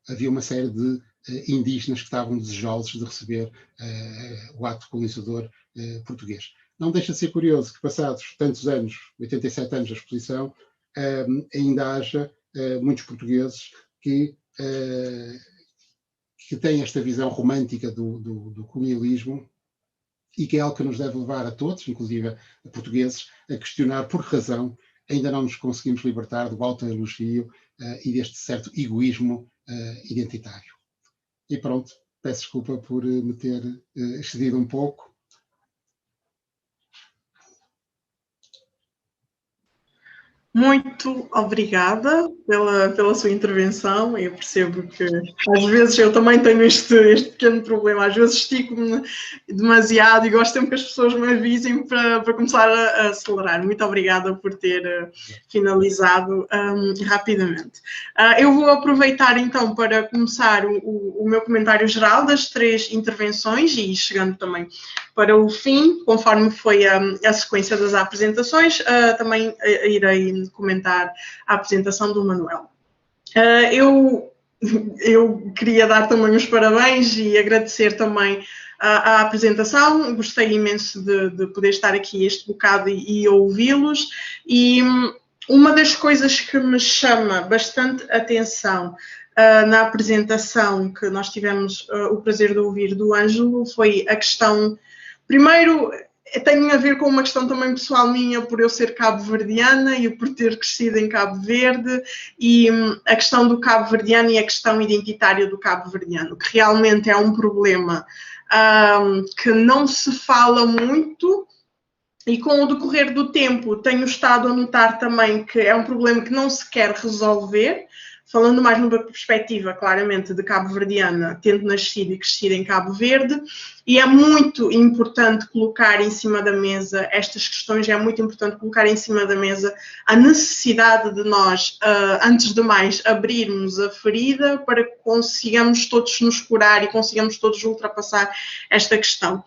havia uma série de indígenas que estavam desejosos de receber o ato colonizador português. Não deixa de ser curioso que, passados tantos anos, 87 anos da exposição, ainda haja muitos portugueses que têm esta visão romântica do colonialismo e que é algo que nos deve levar a todos, inclusive a portugueses, a questionar por que razão ainda não nos conseguimos libertar do autoelogio e deste certo egoísmo identitário. E pronto, peço desculpa por me ter excedido um pouco. Muito obrigada pela sua intervenção. Eu percebo que às vezes eu também tenho este pequeno problema, às vezes estico-me demasiado e gosto sempre que as pessoas me avisem para começar a acelerar. Muito obrigada por ter finalizado rapidamente. Eu vou aproveitar então para começar o meu comentário geral das 3 intervenções e chegando também para o fim, conforme foi a sequência das apresentações, também irei comentar a apresentação do Manuel. Eu queria dar também os parabéns e agradecer também a apresentação. Gostei imenso de poder estar aqui este bocado e ouvi-los. E uma das coisas que me chama bastante atenção na apresentação que nós tivemos o prazer de ouvir do Ângelo foi a questão, primeiro, tem a ver com uma questão também pessoal minha, por eu ser cabo-verdiana e por ter crescido em Cabo Verde, e a questão do cabo-verdiano e a questão identitária do cabo-verdiano, que realmente é um problema que não se fala muito, e com o decorrer do tempo tenho estado a notar também que é um problema que não se quer resolver, falando mais numa perspectiva, claramente, de cabo-verdiana, tendo nascido e crescido em Cabo Verde, e é muito importante colocar em cima da mesa estas questões, é muito importante colocar em cima da mesa a necessidade de nós, antes de mais, abrirmos a ferida para que consigamos todos nos curar e consigamos todos ultrapassar esta questão.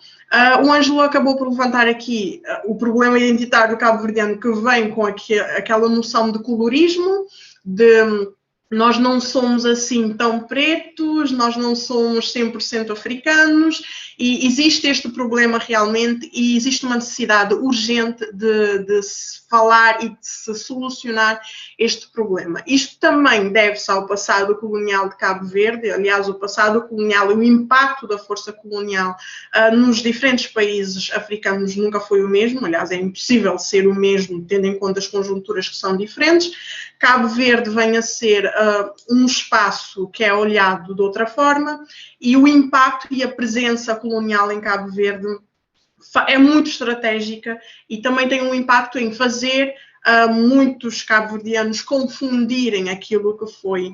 O Ângelo acabou por levantar aqui o problema identitário do cabo-verdiano que vem com aquela noção de colorismo, de Nós não somos assim tão pretos, nós não somos 100% africanos e existe este problema realmente e existe uma necessidade urgente de se falar e de se solucionar este problema. Isto também deve-se ao passado colonial de Cabo Verde, aliás, o passado colonial e o impacto da força colonial nos diferentes países africanos nunca foi o mesmo, aliás, é impossível ser o mesmo, tendo em conta as conjunturas que são diferentes. Cabo Verde vem a ser um espaço que é olhado de outra forma e o impacto e a presença colonial em Cabo Verde é muito estratégica e também tem um impacto em fazer muitos cabo-verdianos confundirem aquilo que foi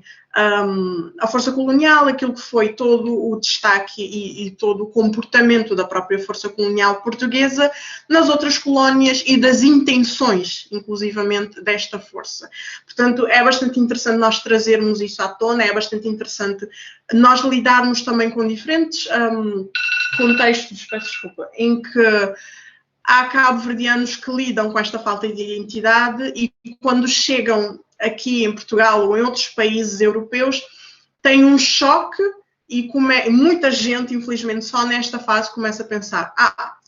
a força colonial, aquilo que foi todo o destaque e todo o comportamento da própria força colonial portuguesa nas outras colónias e das intenções, inclusivamente, desta força. Portanto, é bastante interessante nós trazermos isso à tona, é bastante interessante nós lidarmos também com diferentes contextos, peço desculpa, em que há cabo-verdianos que lidam com esta falta de identidade e quando chegam aqui em Portugal ou em outros países europeus têm um choque e muita gente, infelizmente, só nesta fase começa a pensar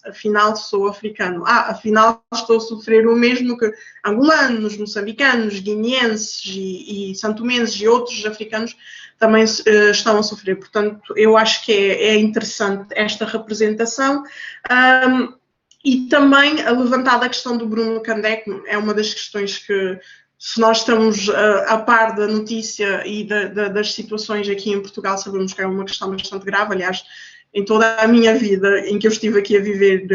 afinal sou africano, afinal estou a sofrer o mesmo que angolanos, moçambicanos, guineenses e santomenses e outros africanos também estão a sofrer. Portanto, eu acho que é interessante esta representação. E também levantada a questão do Bruno Candé, que é uma das questões que, se nós estamos a par da notícia e das situações aqui em Portugal, sabemos que é uma questão bastante grave. Aliás, em toda a minha vida em que eu estive aqui a viver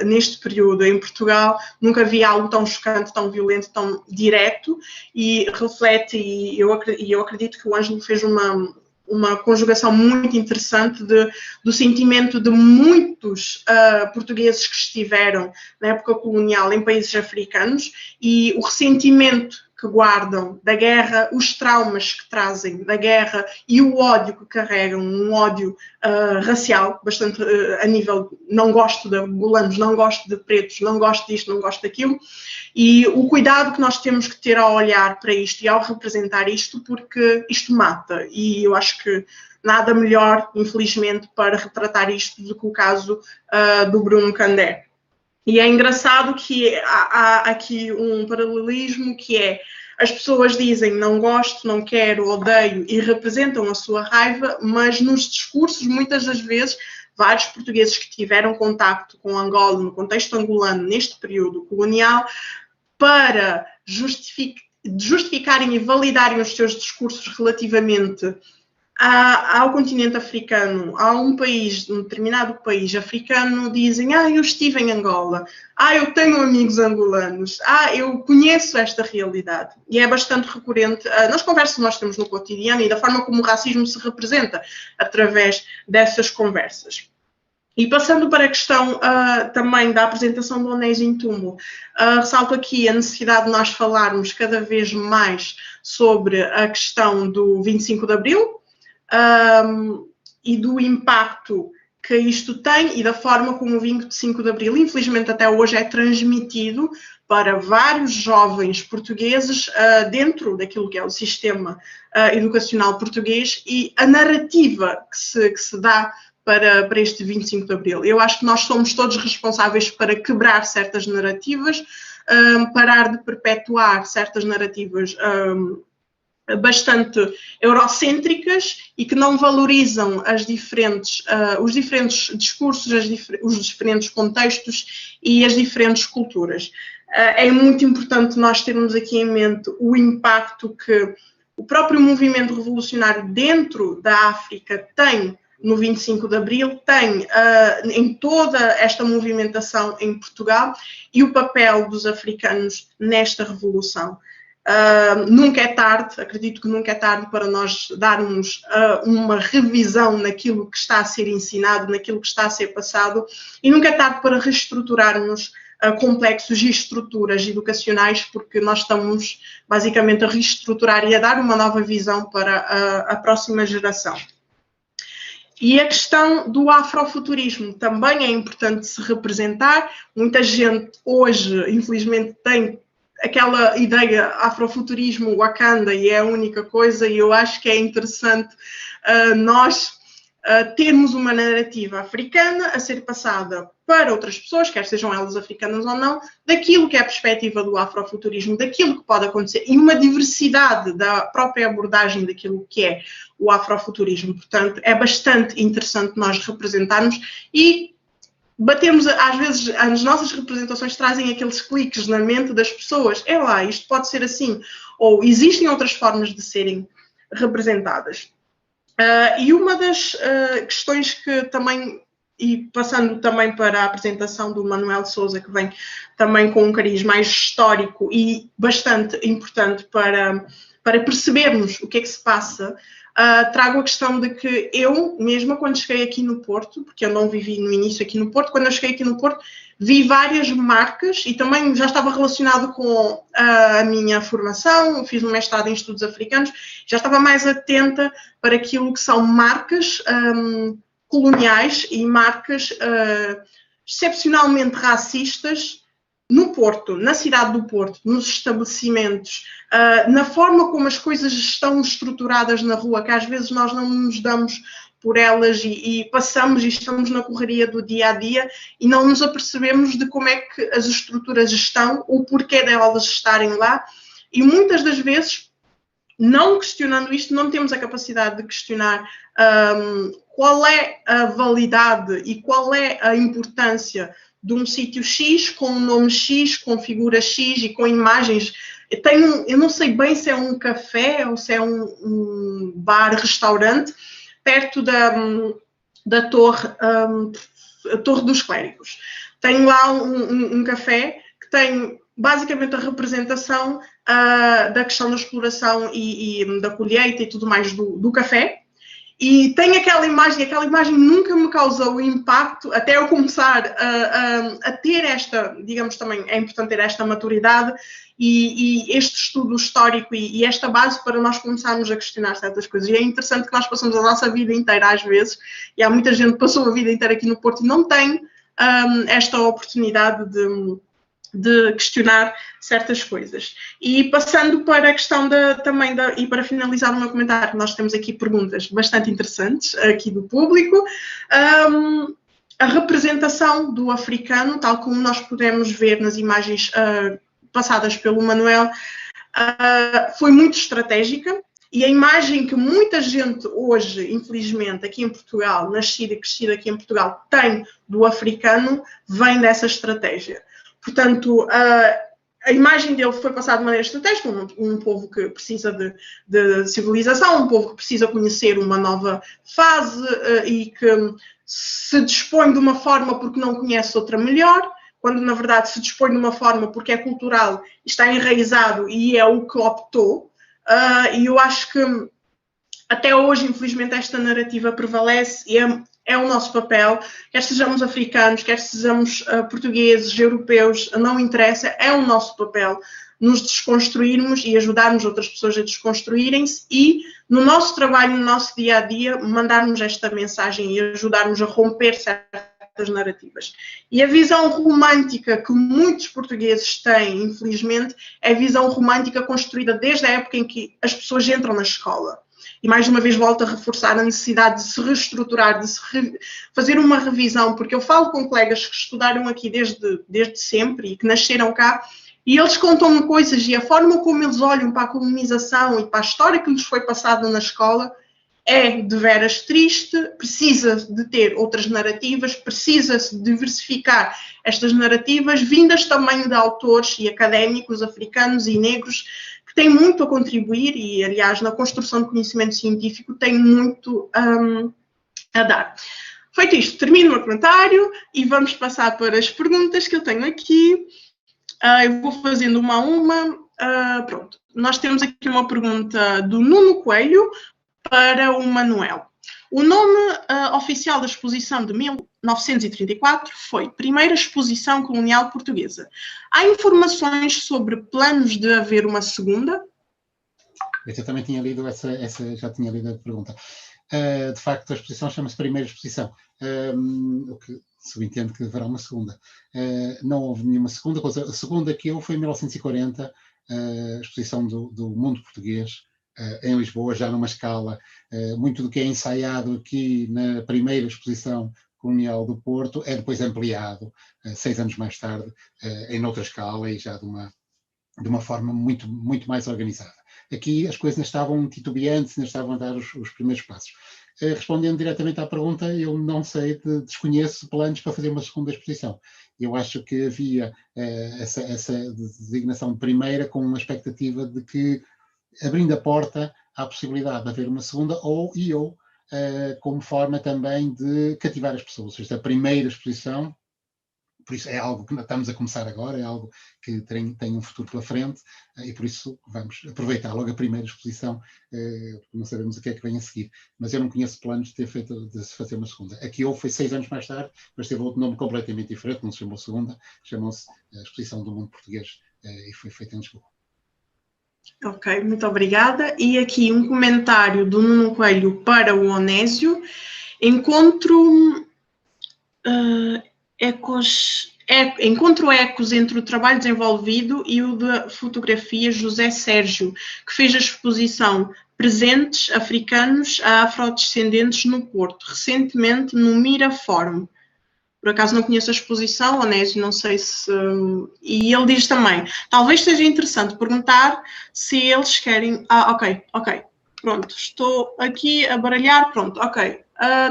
neste período em Portugal, nunca vi algo tão chocante, tão violento, tão direto e reflete, e eu acredito que o Ângelo fez uma conjugação muito interessante do sentimento de muitos portugueses que estiveram na época colonial em países africanos e o ressentimento que guardam da guerra, os traumas que trazem da guerra e o ódio que carregam, um ódio racial, bastante a nível, não gosto de angolanos, não gosto de pretos, não gosto disto, não gosto daquilo, e o cuidado que nós temos que ter ao olhar para isto e ao representar isto, porque isto mata, e eu acho que nada melhor, infelizmente, para retratar isto do que o caso do Bruno Candé. E é engraçado que há aqui um paralelismo que é, as pessoas dizem não gosto, não quero, odeio e representam a sua raiva, mas nos discursos, muitas das vezes, vários portugueses que tiveram contacto com Angola, no contexto angolano, neste período colonial, para justificarem e validarem os seus discursos relativamente ao continente africano, a um país, um determinado país africano, dizem, eu estive em Angola, eu tenho amigos angolanos, eu conheço esta realidade. E é bastante recorrente nas conversas que nós temos no cotidiano e da forma como o racismo se representa através dessas conversas. E passando para a questão também da apresentação do Onésio Ntumbo, ressalto aqui a necessidade de nós falarmos cada vez mais sobre a questão do 25 de Abril, e do impacto que isto tem e da forma como o 25 de Abril, infelizmente até hoje, é transmitido para vários jovens portugueses dentro daquilo que é o sistema educacional português e a narrativa que se dá para este 25 de Abril. Eu acho que nós somos todos responsáveis para quebrar certas narrativas, parar de perpetuar certas narrativas bastante eurocêntricas e que não valorizam os diferentes discursos, os diferentes contextos e as diferentes culturas. É muito importante nós termos aqui em mente o impacto que o próprio movimento revolucionário dentro da África tem no 25 de Abril, tem em toda esta movimentação em Portugal e o papel dos africanos nesta revolução. Nunca é tarde, acredito que nunca é tarde para nós darmos uma revisão naquilo que está a ser ensinado, naquilo que está a ser passado, e nunca é tarde para reestruturarmos complexos e estruturas educacionais, porque nós estamos basicamente a reestruturar e a dar uma nova visão para a próxima geração. E a questão do afrofuturismo também é importante se representar. Muita gente hoje, infelizmente, tem aquela ideia afrofuturismo Wakanda e é a única coisa, e eu acho que é interessante nós termos uma narrativa africana a ser passada para outras pessoas, quer sejam elas africanas ou não, daquilo que é a perspectiva do afrofuturismo, daquilo que pode acontecer, e uma diversidade da própria abordagem daquilo que é o afrofuturismo. Portanto, é bastante interessante nós representarmos e batemos, às vezes, as nossas representações trazem aqueles cliques na mente das pessoas. É lá, isto pode ser assim. Ou existem outras formas de serem representadas. E uma das questões que também, e passando também para a apresentação do Manuel Sousa, que vem também com um cariz mais histórico e bastante importante para percebermos o que é que se passa, trago a questão de que eu mesma, quando cheguei aqui no Porto, porque eu não vivi no início aqui no Porto, quando eu cheguei aqui no Porto, vi várias marcas e também já estava relacionado com a minha formação, fiz um mestrado em estudos africanos, já estava mais atenta para aquilo que são marcas coloniais e marcas excepcionalmente racistas no Porto, na cidade do Porto, nos estabelecimentos, na forma como as coisas estão estruturadas na rua, que às vezes nós não nos damos por elas e passamos e estamos na correria do dia a dia e não nos apercebemos de como é que as estruturas estão, o porquê delas estarem lá, e muitas das vezes, não questionando isto, não temos a capacidade de questionar qual é a validade e qual é a importância de um sítio X, com um nome X, com figura X e com imagens. Eu não sei bem se é um café ou se é um bar, restaurante, perto da Torre dos Clérigos. Tem lá um café que tem basicamente a representação da questão da exploração e da colheita e tudo mais do café. E tem aquela imagem nunca me causou impacto, até eu começar a ter esta, digamos, também é importante ter esta maturidade e este estudo histórico e esta base para nós começarmos a questionar certas coisas. E é interessante que nós passamos a nossa vida inteira, às vezes, e há muita gente que passou a vida inteira aqui no Porto e não tem esta oportunidade de questionar certas coisas. E passando para a questão e para finalizar o meu comentário, nós temos aqui perguntas bastante interessantes aqui do público. A representação do africano, tal como nós podemos ver nas imagens passadas pelo Manuel, foi muito estratégica, e a imagem que muita gente hoje, infelizmente, aqui em Portugal, nascida e crescida aqui em Portugal, tem do africano, vem dessa estratégia. Portanto, a imagem dele foi passada de maneira estratégica, um povo que precisa de civilização, um povo que precisa conhecer uma nova fase e que se dispõe de uma forma porque não conhece outra melhor, quando na verdade se dispõe de uma forma porque é cultural, está enraizado e é o que optou. E eu acho que até hoje, infelizmente, esta narrativa prevalece e é o nosso papel, quer sejamos africanos, quer sejamos portugueses, europeus, não interessa, é o nosso papel nos desconstruirmos e ajudarmos outras pessoas a desconstruírem-se e, no nosso trabalho, no nosso dia-a-dia, mandarmos esta mensagem e ajudarmos a romper certas narrativas. E a visão romântica que muitos portugueses têm, infelizmente, é a visão romântica construída desde a época em que as pessoas entram na escola. E mais uma vez volto a reforçar a necessidade de se reestruturar, de se fazer uma revisão, porque eu falo com colegas que estudaram aqui desde sempre e que nasceram cá, e eles contam-me coisas e a forma como eles olham para a colonização e para a história que lhes foi passada na escola é de veras triste, precisa de ter outras narrativas, precisa-se diversificar estas narrativas, vindas também de autores e académicos africanos e negros, que têm muito a contribuir e, aliás, na construção de conhecimento científico têm muito a dar. Feito isto, termino o meu comentário e vamos passar para as perguntas que eu tenho aqui. Eu vou fazendo uma a uma. Pronto, nós temos aqui uma pergunta do Nuno Coelho para o Manuel. O nome oficial da exposição de 1934 foi Primeira Exposição Colonial Portuguesa. Há informações sobre planos de haver uma segunda? Eu também tinha lido já tinha lido a pergunta. De facto, a exposição chama-se Primeira Exposição. O que subentendo que haverá uma segunda. Não houve nenhuma segunda coisa. A segunda que houve foi em 1940, a exposição do mundo português em Lisboa, já numa escala, muito do que é ensaiado aqui na primeira exposição colonial do Porto é depois ampliado, 6 anos mais tarde, em outra escala e já de uma forma muito, muito mais organizada. Aqui as coisas ainda estavam titubeantes, ainda estavam a dar os primeiros passos. Respondendo diretamente à pergunta, eu não sei, desconheço planos para fazer uma segunda exposição. Eu acho que havia essa designação primeira com uma expectativa de que, abrindo a porta à possibilidade de haver uma segunda, ou como forma também de cativar as pessoas. Esta primeira exposição, por isso é algo que estamos a começar agora, é algo que tem um futuro pela frente, e por isso vamos aproveitar logo a primeira exposição, porque não sabemos o que é que vem a seguir. Mas eu não conheço planos de se fazer uma segunda. Aqui houve, foi 6 anos mais tarde, mas teve outro nome completamente diferente, não se chamou segunda, chamou-se a Exposição do Mundo Português, e foi feita em Lisboa. Ok, muito obrigada. E aqui um comentário do Nuno Coelho para o Onésio. Encontro ecos entre o trabalho desenvolvido e o da fotografia José Sérgio, que fez a exposição Presentes Africanos a Afrodescendentes no Porto, recentemente no Miraforum. Por acaso não conheço a exposição, Onésio, não sei se... E ele diz também, talvez seja interessante perguntar se eles querem... ok, pronto, estou aqui a baralhar, pronto, ok.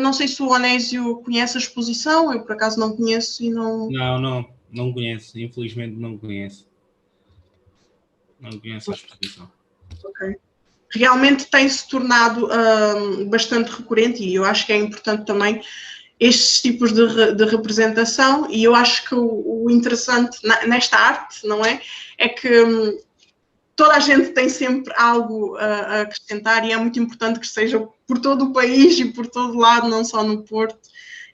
Não sei se o Onésio conhece a exposição, eu por acaso não conheço e não... Não conheço, infelizmente não conheço. Não conheço a exposição. Ok. Realmente tem-se tornado bastante recorrente e eu acho que é importante também estes tipos de representação, e eu acho que o interessante nesta arte, não é? É que toda a gente tem sempre algo a acrescentar e é muito importante que seja por todo o país e por todo lado, não só no Porto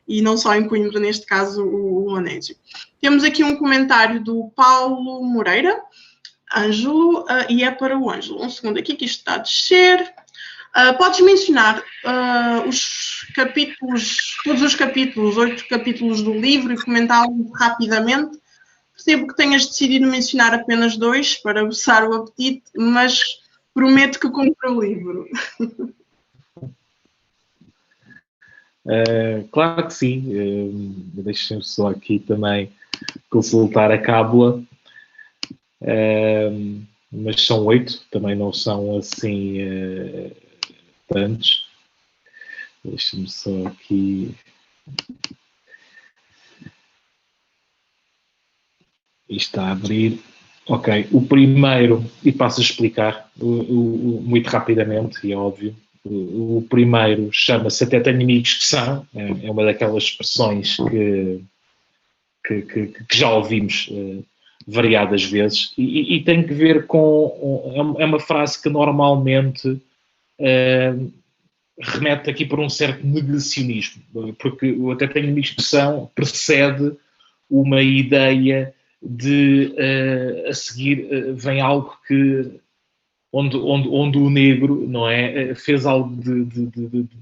e não só em Coimbra, neste caso o Onésio. Temos aqui um comentário do Paulo Moreira, Ângelo, e é para o Ângelo. Um segundo aqui, que isto está a descer. Podes mencionar os capítulos, todos os capítulos, 8 capítulos do livro e comentá-los rapidamente. Percebo que tenhas decidido mencionar apenas 2 para aguçar o apetite, mas prometo que compro o livro. Claro que sim. Deixem-me só aqui também consultar a cábula. Mas são 8, também não são assim tantos. Deixa-me só aqui. Isto está a abrir. Ok, o primeiro, e passo a explicar muito rapidamente, e é óbvio. O primeiro chama-se Até Tenho Amigos que São, é uma daquelas expressões que já ouvimos variadas vezes, e tem que ver com... É uma frase que normalmente remete aqui por um certo negacionismo, porque o Até Tenho Amigos que São precede uma ideia de a seguir vem algo que onde o negro, não é, fez algo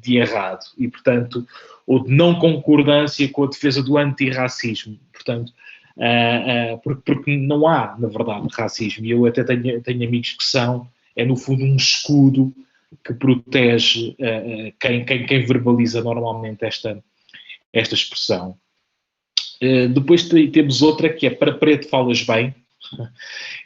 de errado e, portanto, ou de não concordância com a defesa do antirracismo, portanto, porque não há, na verdade, racismo, e eu até tenho amigos que são, é no fundo um escudo que protege quem verbaliza normalmente esta expressão. Depois temos outra que é Para Preto Falas Bem,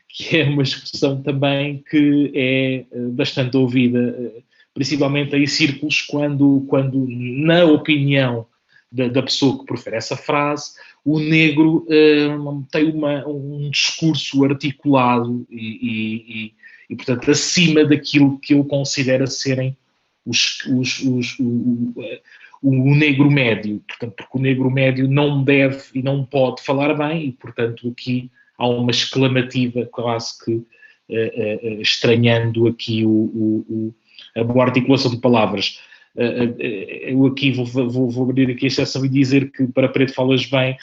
que é uma expressão também que é bastante ouvida, principalmente em círculos, quando na opinião da pessoa que profere essa frase, o negro tem um discurso articulado e, portanto, acima daquilo que ele considera serem o negro médio, portanto, porque o negro médio não deve e não pode falar bem e, portanto, aqui há uma exclamativa quase que estranhando aqui a boa articulação de palavras. Eu aqui vou abrir aqui a exceção e dizer que Para Preto Falas Bem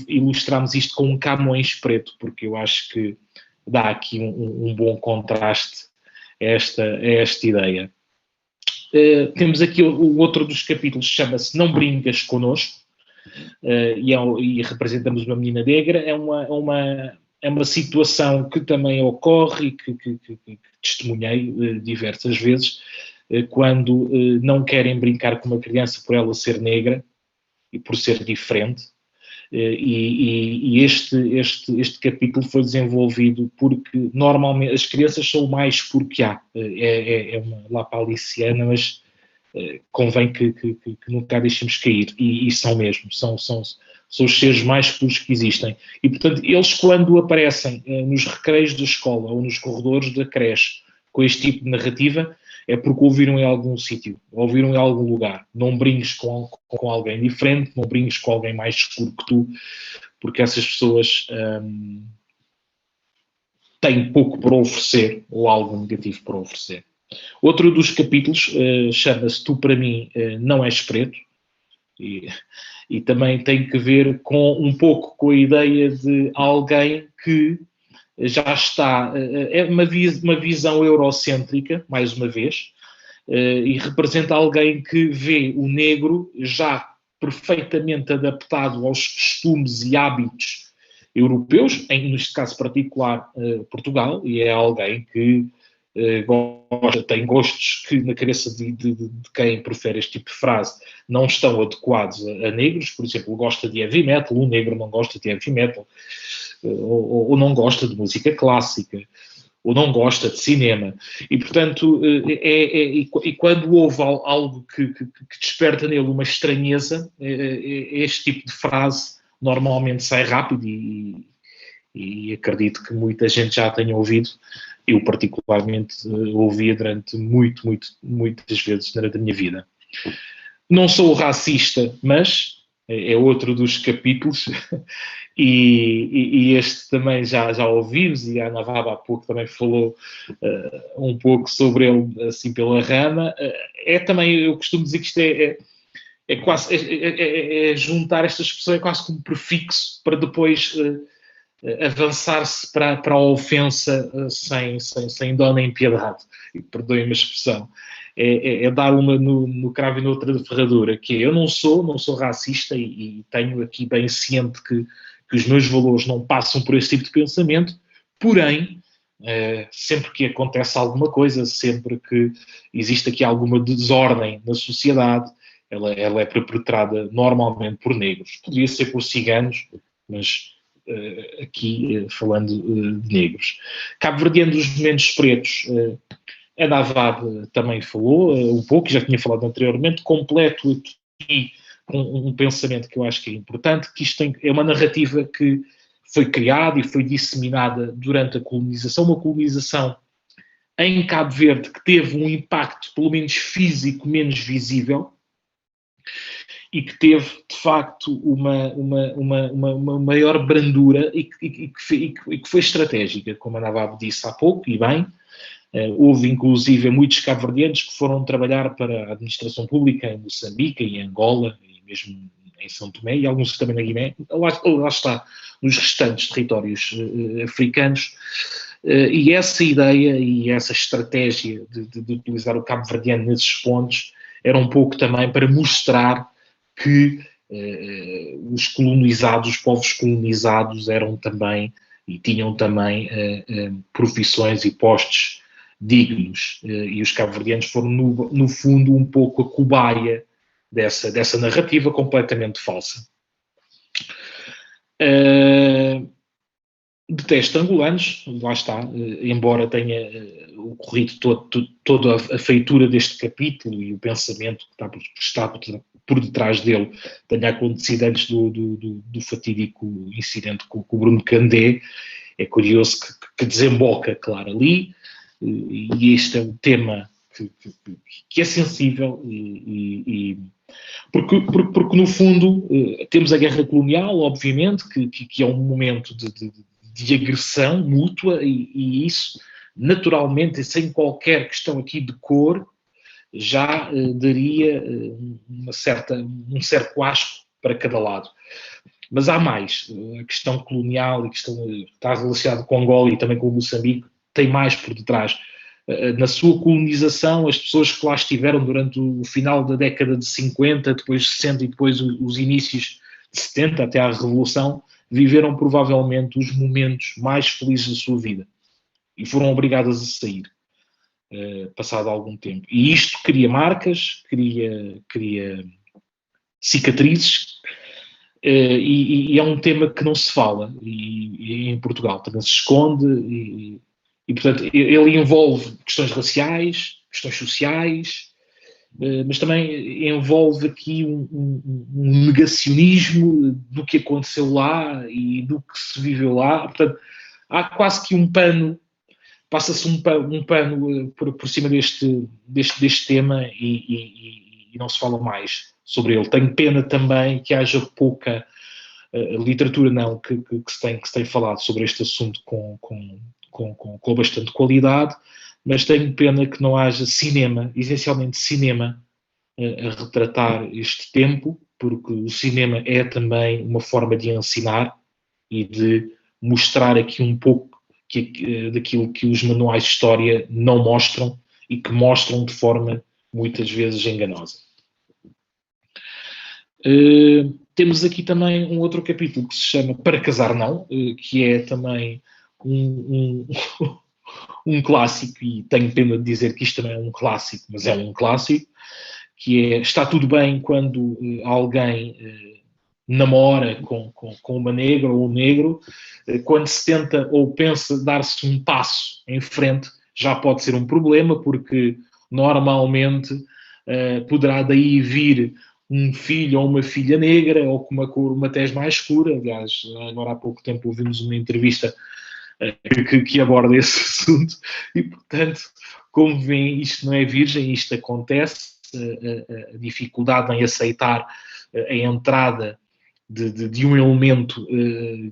ilustramos isto com um Camões preto, porque eu acho que dá aqui um bom contraste a esta ideia. Temos aqui o outro dos capítulos, chama-se Não Brincas Connosco, e representamos uma menina negra, é uma situação que também ocorre e que testemunhei diversas vezes, quando não querem brincar com uma criança por ela ser negra e por ser diferente. E este capítulo foi desenvolvido porque normalmente as crianças são o mais porque há. É uma lapaliciana, mas convém que nunca a deixemos cair. E são mesmo, são os seres mais puros que existem. E, portanto, eles quando aparecem nos recreios da escola ou nos corredores da creche com este tipo de narrativa, é porque ouviram em algum sítio, ouviram em algum lugar. Não brinques com alguém diferente, não brinques com alguém mais escuro que tu, porque essas pessoas têm pouco para oferecer ou algo negativo para oferecer. Outro dos capítulos chama-se Tu Para Mim Não És Preto, e também tem que ver um pouco com a ideia de alguém que já está, é uma visão eurocêntrica, mais uma vez, e representa alguém que vê o negro já perfeitamente adaptado aos costumes e hábitos europeus, neste caso particular Portugal, e é alguém que tem gostos que na cabeça de quem profere este tipo de frase não estão adequados a negros. Por exemplo, gosta de heavy metal, o negro não gosta de heavy metal, ou não gosta de música clássica, ou não gosta de cinema. E, portanto, e quando houve algo que desperta nele uma estranheza, este tipo de frase normalmente sai rápido e acredito que muita gente já tenha ouvido. Eu particularmente ouvia durante muitas vezes durante a minha vida. Não sou racista, mas é outro dos capítulos e este também já ouvimos, e a Ana Vaba há pouco também falou um pouco sobre ele assim pela rama. Também, eu costumo dizer que isto é quase juntar estas expressões quase como prefixo para depois avançar-se para a ofensa sem dó nem piedade, e perdoem-me a expressão, é dar uma no cravo e noutra de ferradura, que eu não sou racista e tenho aqui bem ciente que os meus valores não passam por esse tipo de pensamento, porém, sempre que acontece alguma coisa, sempre que existe aqui alguma desordem na sociedade, ela é perpetrada normalmente por negros. Poderia ser por ciganos, mas aqui falando de negros. Cabo-verdianos menos pretos, a Navab também falou um pouco, já tinha falado anteriormente, completo aqui um pensamento que eu acho que é importante, que isto é uma narrativa que foi criada e foi disseminada durante a colonização, uma colonização em Cabo Verde que teve um impacto, pelo menos físico, menos visível, e que teve, de facto, uma maior brandura e que foi estratégica, como a Navab disse há pouco, e bem. Houve, inclusive, muitos cabo-verdianos que foram trabalhar para a administração pública em Moçambique, em Angola, e mesmo em São Tomé, e alguns também na Guiné, lá está, nos restantes territórios africanos. E essa ideia e essa estratégia de utilizar o cabo-verdiano nesses pontos era um pouco também para mostrar que os colonizados, os povos colonizados eram também e tinham também profissões e postos dignos, e os cabo-verdianos foram no fundo um pouco a cobaia dessa narrativa completamente falsa. Detesto angolanos, lá está, embora tenha ocorrido toda a feitura deste capítulo e o pensamento que está por detrás dele tenha acontecido antes do fatídico incidente com o Bruno Candé. É curioso que desemboca, claro, ali, e este é um tema que é sensível, porque no fundo temos a guerra colonial, obviamente, que é um momento de agressão mútua, e isso, naturalmente, sem qualquer questão aqui de cor, já daria um certo asco para cada lado. Mas há mais. A questão colonial, está relacionada com Angola e também com Moçambique, tem mais por detrás. Na sua colonização, as pessoas que lá estiveram durante o final da década de 50, depois 60 e depois os inícios 70 até à Revolução, viveram provavelmente os momentos mais felizes da sua vida e foram obrigadas a sair, passado algum tempo. E isto cria marcas, cria cicatrizes, e é um tema que não se fala e em Portugal também se esconde e portanto ele envolve questões raciais, questões sociais, mas também envolve aqui um negacionismo do que aconteceu lá e do que se viveu lá. Portanto, há quase que um pano, passa-se um pano por cima deste tema e não se fala mais sobre ele. Tenho pena também que haja pouca literatura que se tem falado sobre este assunto com bastante qualidade, mas tenho pena que não haja cinema, essencialmente cinema, a retratar este tempo, porque o cinema é também uma forma de ensinar e de mostrar aqui um pouco daquilo que os manuais de história não mostram e que mostram de forma muitas vezes enganosa. Temos aqui também um outro capítulo que se chama Para Casar Não, que é também um clássico, e tenho pena de dizer que isto também é um clássico, mas é um clássico, que é: está tudo bem quando alguém namora com uma negra ou um negro, quando se tenta ou pensa dar-se um passo em frente, já pode ser um problema, porque normalmente poderá daí vir um filho ou uma filha negra, ou com uma tez mais escura. Aliás, agora há pouco tempo ouvimos uma entrevista que aborda esse assunto, e portanto, como veem, isto não é virgem, isto acontece. A dificuldade em aceitar a entrada de um elemento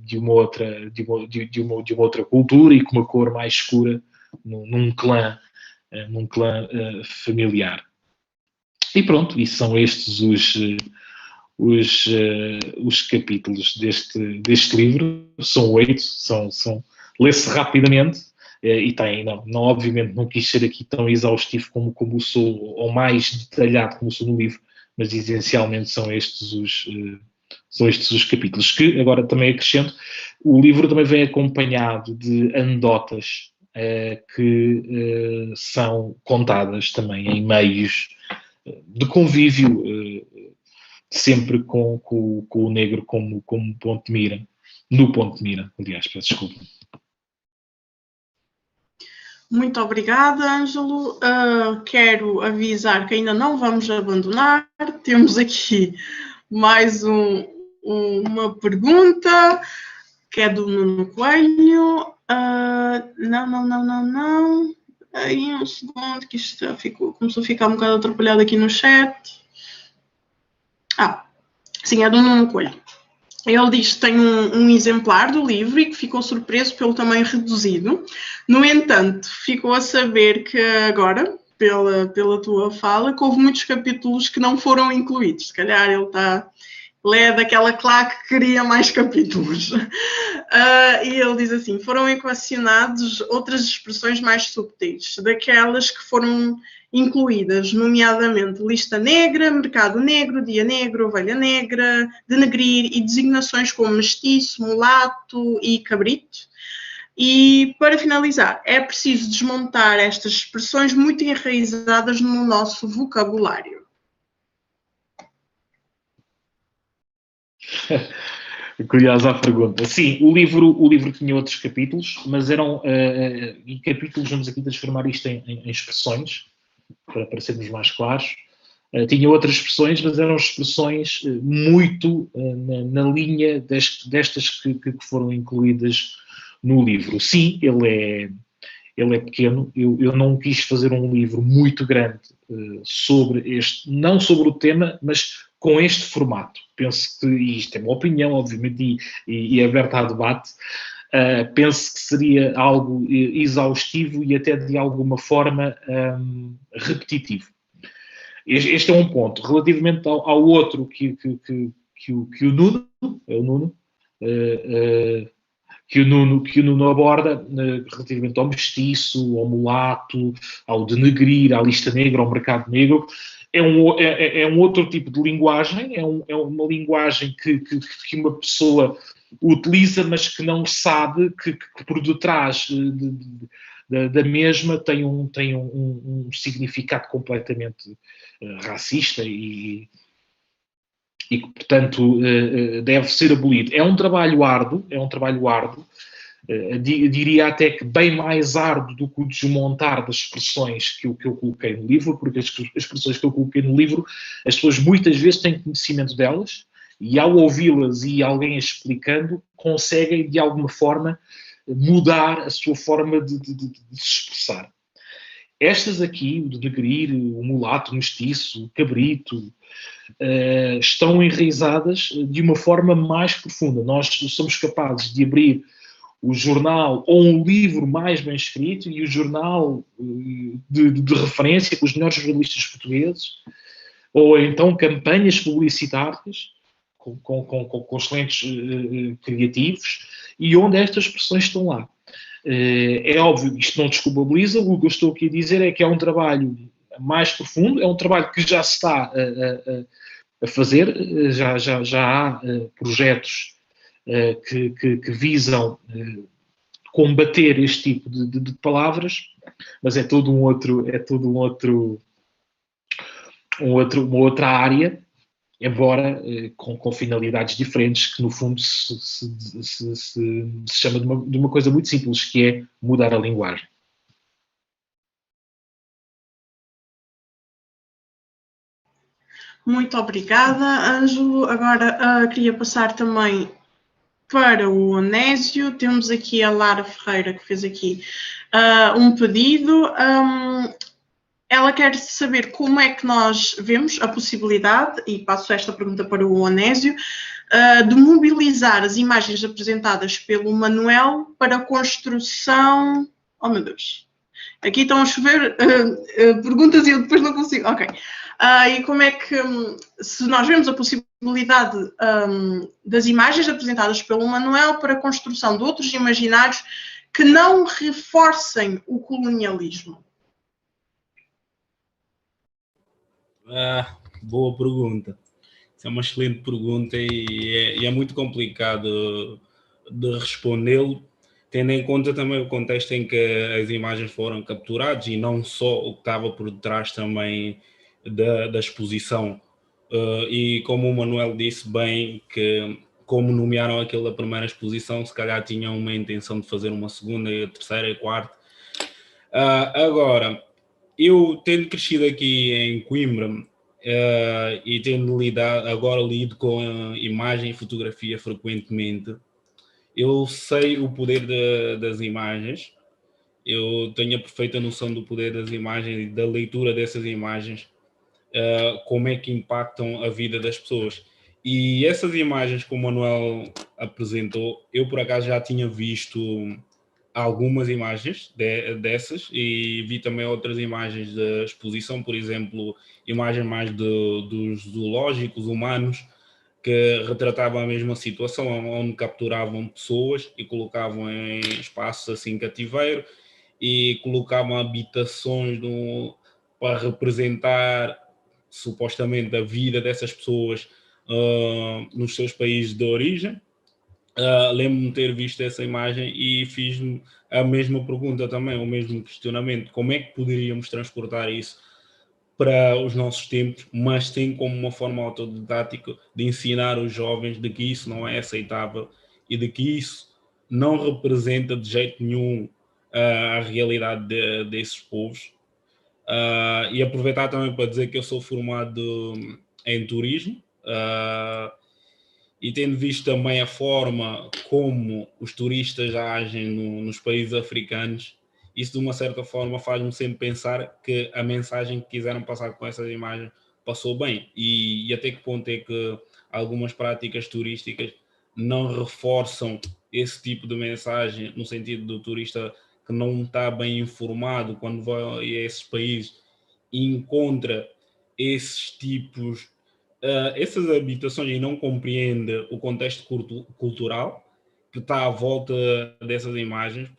de uma outra cultura e com uma cor mais escura num clã familiar. E pronto, e são estes os capítulos deste livro. São 8, lê-se rapidamente, e tem, obviamente não quis ser aqui tão exaustivo como sou, ou mais detalhado como sou no livro, mas essencialmente são estes os capítulos, que agora também acrescento, o livro também vem acompanhado de anedotas que são contadas também em meios de convívio, sempre com o negro como ponto de mira, no ponto de mira, aliás, peço desculpa. Muito obrigada, Ângelo. Quero avisar que ainda não vamos abandonar. Temos aqui mais uma pergunta, que é do Nuno Coelho. Não. Aí um segundo, que isto começou a ficar um bocado atrapalhado aqui no chat. Sim, é do Nuno Coelho. Ele diz que tem um exemplar do livro e que ficou surpreso pelo tamanho reduzido. No entanto, ficou a saber que agora, pela tua fala, que houve muitos capítulos que não foram incluídos. Se calhar ele é daquela claque que queria mais capítulos. E ele diz assim: foram equacionados outras expressões mais subtis, daquelas que foram incluídas, nomeadamente lista negra, mercado negro, dia negro, ovelha negra, denegrir e designações como mestiço, mulato e cabrito. E, para finalizar, é preciso desmontar estas expressões muito enraizadas no nosso vocabulário. Curiosa a pergunta. Sim, o livro tinha outros capítulos, mas eram capítulos, vamos aqui transformar isto em expressões, para sermos mais claros. Tinha outras expressões, mas eram expressões muito na linha destas que foram incluídas no livro. Sim, ele é pequeno. Eu não quis fazer um livro muito grande sobre não sobre o tema, mas com este formato. Penso que, e isto é uma opinião, obviamente, e aberta a debate, penso que seria algo exaustivo e até de alguma forma repetitivo. Este é um ponto. Relativamente ao outro que o Nuno aborda, relativamente ao mestiço, ao mulato, ao denegrir, à lista negra, ao mercado negro, é um outro tipo de linguagem, é uma linguagem que uma pessoa utiliza, mas que não sabe que por detrás da mesma tem um significado completamente racista e que, portanto, deve ser abolido. É um trabalho árduo, diria até que bem mais árduo do que o desmontar das expressões que eu coloquei no livro, porque as expressões que eu coloquei no livro, as pessoas muitas vezes têm conhecimento delas, e ao ouvi-las e alguém explicando, conseguem de alguma forma mudar a sua forma de se expressar. Estas aqui, o denegrir, o mulato, o mestiço, o cabrito, estão enraizadas de uma forma mais profunda. Nós somos capazes de abrir o jornal ou um livro mais bem escrito e o jornal de referência com os melhores jornalistas portugueses, ou então campanhas publicitárias com excelentes criativos, e onde estas expressões estão lá. É óbvio, isto não desculpabiliza, o que eu estou aqui a dizer é que é um trabalho mais profundo, é um trabalho que já se está a fazer, já há projetos que visam combater este tipo de palavras, mas é todo uma outra área, embora com finalidades diferentes, que no fundo se chama de uma coisa muito simples, que é mudar a linguagem. Muito obrigada, Ângelo. Agora queria passar também para o Onésio. Temos aqui a Lara Ferreira, que fez aqui um pedido. Ela quer saber como é que nós vemos a possibilidade, e passo esta pergunta para o Onésio, de mobilizar as imagens apresentadas pelo Manuel para a construção... Oh, meu Deus! Aqui estão a chover perguntas e eu depois não consigo... Ok. E como é que, se nós vemos a possibilidade das imagens apresentadas pelo Manuel para a construção de outros imaginários que não reforcem o colonialismo? Boa pergunta. Isso é uma excelente pergunta e é muito complicado de respondê-lo, tendo em conta também o contexto em que as imagens foram capturadas e não só o que estava por detrás também da exposição. E como o Manuel disse bem, que como nomearam aquilo da primeira exposição, se calhar tinham uma intenção de fazer uma segunda, e a terceira e quarta. Agora, eu tendo crescido aqui em Coimbra e tendo lido com a imagem e fotografia frequentemente, eu sei o poder das imagens, eu tenho a perfeita noção do poder das imagens e da leitura dessas imagens, como é que impactam a vida das pessoas. E essas imagens que o Manuel apresentou, eu por acaso já tinha visto algumas imagens dessas e vi também outras imagens da exposição, por exemplo, imagens mais dos zoológicos humanos, que retratavam a mesma situação, onde capturavam pessoas e colocavam em espaços assim cativeiro e colocavam habitações para representar supostamente a vida dessas pessoas nos seus países de origem. Lembro-me de ter visto essa imagem e fiz-me a mesma pergunta também, o mesmo questionamento. Como é que poderíamos transportar isso para os nossos tempos, mas tem como uma forma autodidática de ensinar os jovens de que isso não é aceitável e de que isso não representa de jeito nenhum a realidade desses povos. E aproveitar também para dizer que eu sou formado em turismo, e tendo visto também a forma como os turistas agem nos países africanos, isso de uma certa forma faz-me sempre pensar que a mensagem que quiseram passar com essas imagens passou bem, e até que ponto é que algumas práticas turísticas não reforçam esse tipo de mensagem, no sentido do turista que não está bem informado quando vai a esses países e encontra esses tipos, essas habitações e não compreende o contexto cultural que está à volta dessas imagens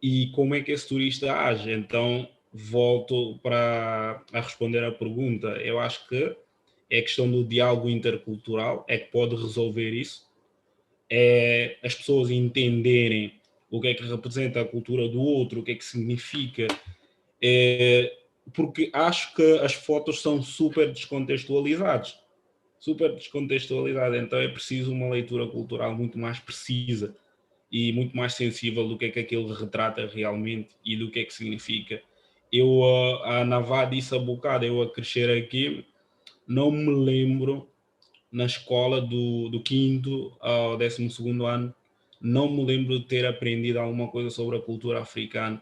e como é que esse turista age. Então volto a responder à pergunta. Eu acho que é a questão do diálogo intercultural é que pode resolver isso. É as pessoas entenderem o que é que representa a cultura do outro, o que é que significa. Porque acho que as fotos são super descontextualizadas. Então é preciso uma leitura cultural muito mais precisa e muito mais sensível do que é que aquilo retrata realmente e do que é que significa. A Navá disse há bocado, eu a crescer aqui, não me lembro na escola do 5º ao 12º ano, não me lembro de ter aprendido alguma coisa sobre a cultura africana.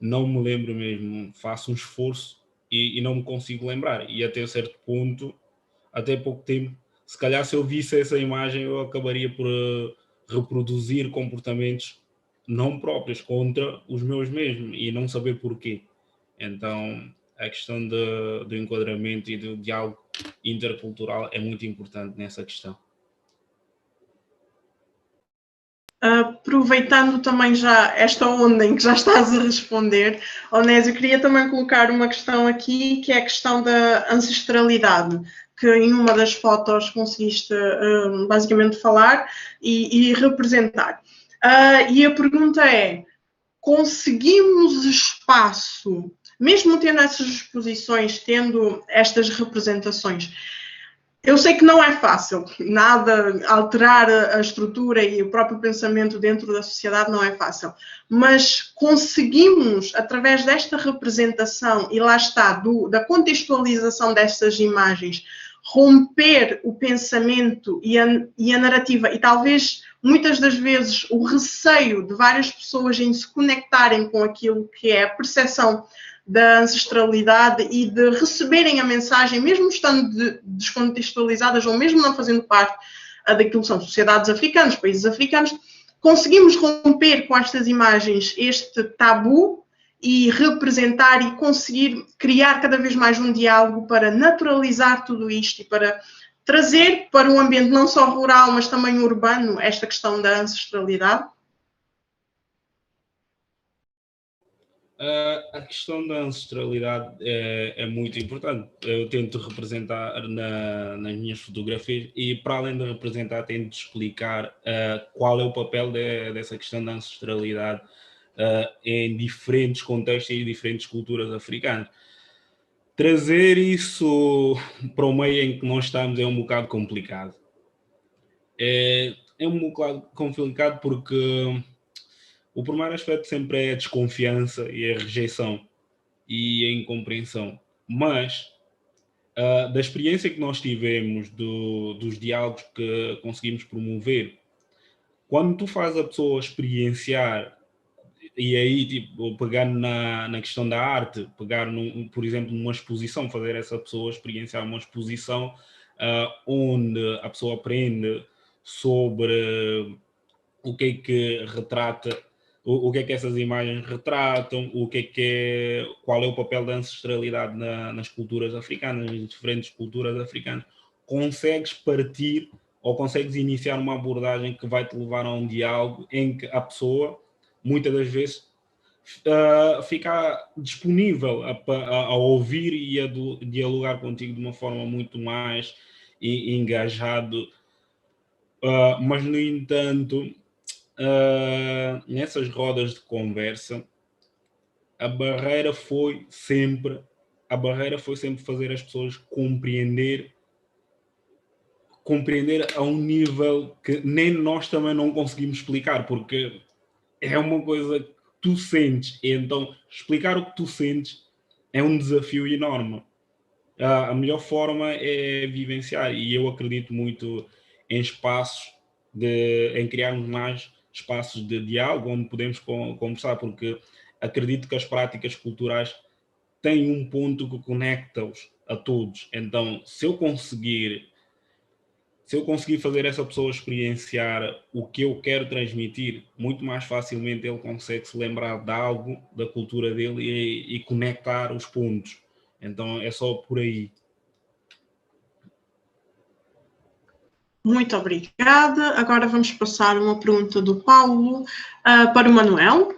Não me lembro mesmo. Faço um esforço e não me consigo lembrar. E até certo ponto, até pouco tempo, se calhar se eu visse essa imagem, eu acabaria por reproduzir comportamentos não próprios contra os meus mesmos e não saber porquê. Então, a questão do enquadramento e do diálogo intercultural é muito importante nessa questão. Aproveitando também já esta onda em que já estás a responder, Onésio, queria também colocar uma questão aqui, que é a questão da ancestralidade, que em uma das fotos conseguiste basicamente falar e representar. E a pergunta é, conseguimos espaço, mesmo tendo essas exposições, tendo estas representações? Eu sei que não é fácil, nada, alterar a estrutura e o próprio pensamento dentro da sociedade não é fácil, mas conseguimos, através desta representação, e lá está, da contextualização destas imagens, romper o pensamento e a narrativa, e talvez, muitas das vezes, o receio de várias pessoas em se conectarem com aquilo que é a percepção da ancestralidade e de receberem a mensagem, mesmo estando descontextualizadas ou mesmo não fazendo parte daquilo que são sociedades africanas, países africanos, conseguimos romper com estas imagens este tabu e representar e conseguir criar cada vez mais um diálogo para naturalizar tudo isto e para trazer para o ambiente não só rural, mas também urbano, esta questão da ancestralidade? A questão da ancestralidade é muito importante. Eu tento representar nas minhas fotografias e, para além de representar, tento explicar qual é o papel dessa questão da ancestralidade em diferentes contextos e diferentes culturas africanas. Trazer isso para o meio em que nós estamos é um bocado complicado. É um bocado complicado porque o primeiro aspecto sempre é a desconfiança e a rejeição e a incompreensão. Mas, da experiência que nós tivemos, dos diálogos que conseguimos promover, quando tu fazes a pessoa experienciar, e aí, tipo, pegar na questão da arte, pegar, por exemplo, numa exposição, fazer essa pessoa experienciar uma exposição onde a pessoa aprende sobre o que retrata, o que essas imagens retratam, qual é o papel da ancestralidade nas culturas africanas, nas diferentes culturas africanas, consegues partir ou consegues iniciar uma abordagem que vai te levar a um diálogo em que a pessoa, muitas das vezes, fica disponível a ouvir e a dialogar contigo de uma forma muito mais engajado. Mas, no entanto, nessas rodas de conversa, a barreira foi sempre fazer as pessoas compreender a um nível que nem nós também não conseguimos explicar, porque é uma coisa que tu sentes, e então explicar o que tu sentes é um desafio enorme. A melhor forma é vivenciar, e eu acredito muito em espaços em criarmos mais espaços de diálogo onde podemos conversar, porque acredito que as práticas culturais têm um ponto que conecta-os a todos. Então, se eu conseguir fazer essa pessoa experienciar o que eu quero transmitir, muito mais facilmente ele consegue se lembrar de algo da cultura dele e conectar os pontos. Então, é só por aí. Muito obrigada. Agora vamos passar uma pergunta do Paulo para o Manuel.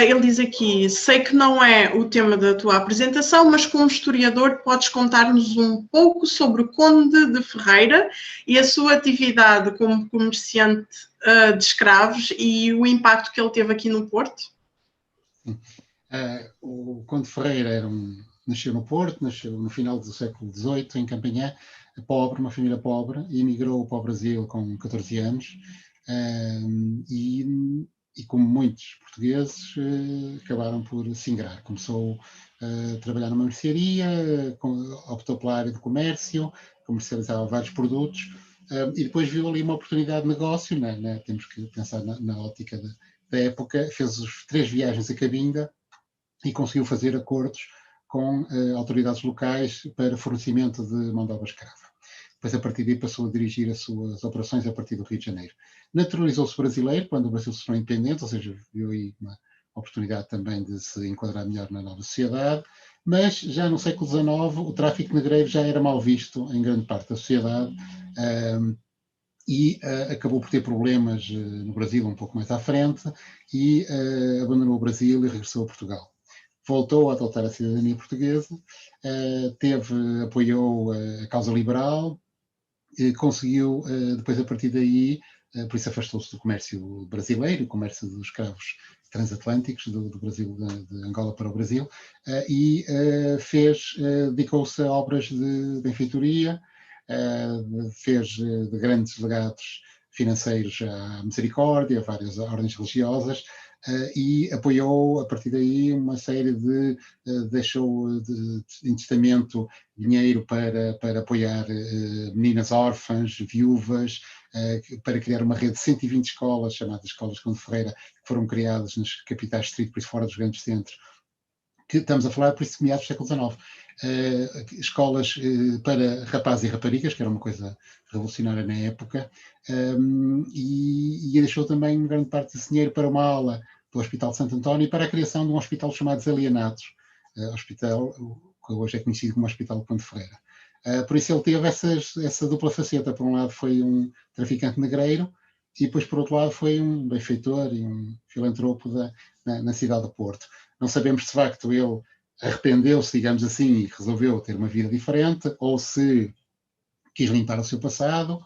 Ele diz aqui, sei que não é o tema da tua apresentação, mas como historiador podes contar-nos um pouco sobre o Conde de Ferreira e a sua atividade como comerciante de escravos e o impacto que ele teve aqui no Porto? O Conde de Ferreira nasceu no Porto, nasceu no final do século XVIII, em Campanhã, pobre, uma família pobre, e emigrou para o Brasil com 14 anos, e como muitos portugueses, acabaram por se ingrar. Começou a trabalhar numa mercearia, optou pela área do comércio, comercializava vários produtos, e depois viu ali uma oportunidade de negócio, né? Temos que pensar na ótica da época, fez 3 viagens a Cabinda e conseguiu fazer acordos com autoridades locais para fornecimento de mão de obra escrava. Depois, a partir daí, passou a dirigir as suas operações a partir do Rio de Janeiro. Naturalizou-se brasileiro quando o Brasil se tornou independente, ou seja, viu aí uma oportunidade também de se enquadrar melhor na nova sociedade, mas já no século XIX o tráfico negreiro já era mal visto em grande parte da sociedade, e acabou por ter problemas no Brasil um pouco mais à frente, e abandonou o Brasil e regressou a Portugal. Voltou a adotar a cidadania portuguesa, apoiou a causa liberal, conseguiu, depois a partir daí, por isso afastou-se do comércio brasileiro, o comércio dos escravos transatlânticos, do Brasil, de Angola para o Brasil, e dedicou-se a obras de benfeitoria, fez de grandes legados financeiros à Misericórdia, a várias ordens religiosas, e apoiou, a partir daí, uma série deixou em testamento dinheiro para apoiar meninas órfãs, viúvas, para criar uma rede de 120 escolas, chamadas Escolas Conde de Ferreira, que foram criadas nas capitais distritos, por isso fora dos grandes centros, que estamos a falar, por isso, meados do século XIX. Escolas para rapazes e raparigas, que era uma coisa revolucionária na época, e deixou também grande parte desse dinheiro para uma ala do Hospital de Santo António e para a criação de um hospital chamado Desalienados, hospital que hoje é conhecido como Hospital de Conde de Ferreira. Por isso ele teve essa dupla faceta. Por um lado foi um traficante negreiro e depois, por outro lado, foi um benfeitor e um filantropo na cidade do Porto. Não sabemos se de facto ele arrependeu-se, digamos assim, e resolveu ter uma vida diferente, ou se quis limpar o seu passado,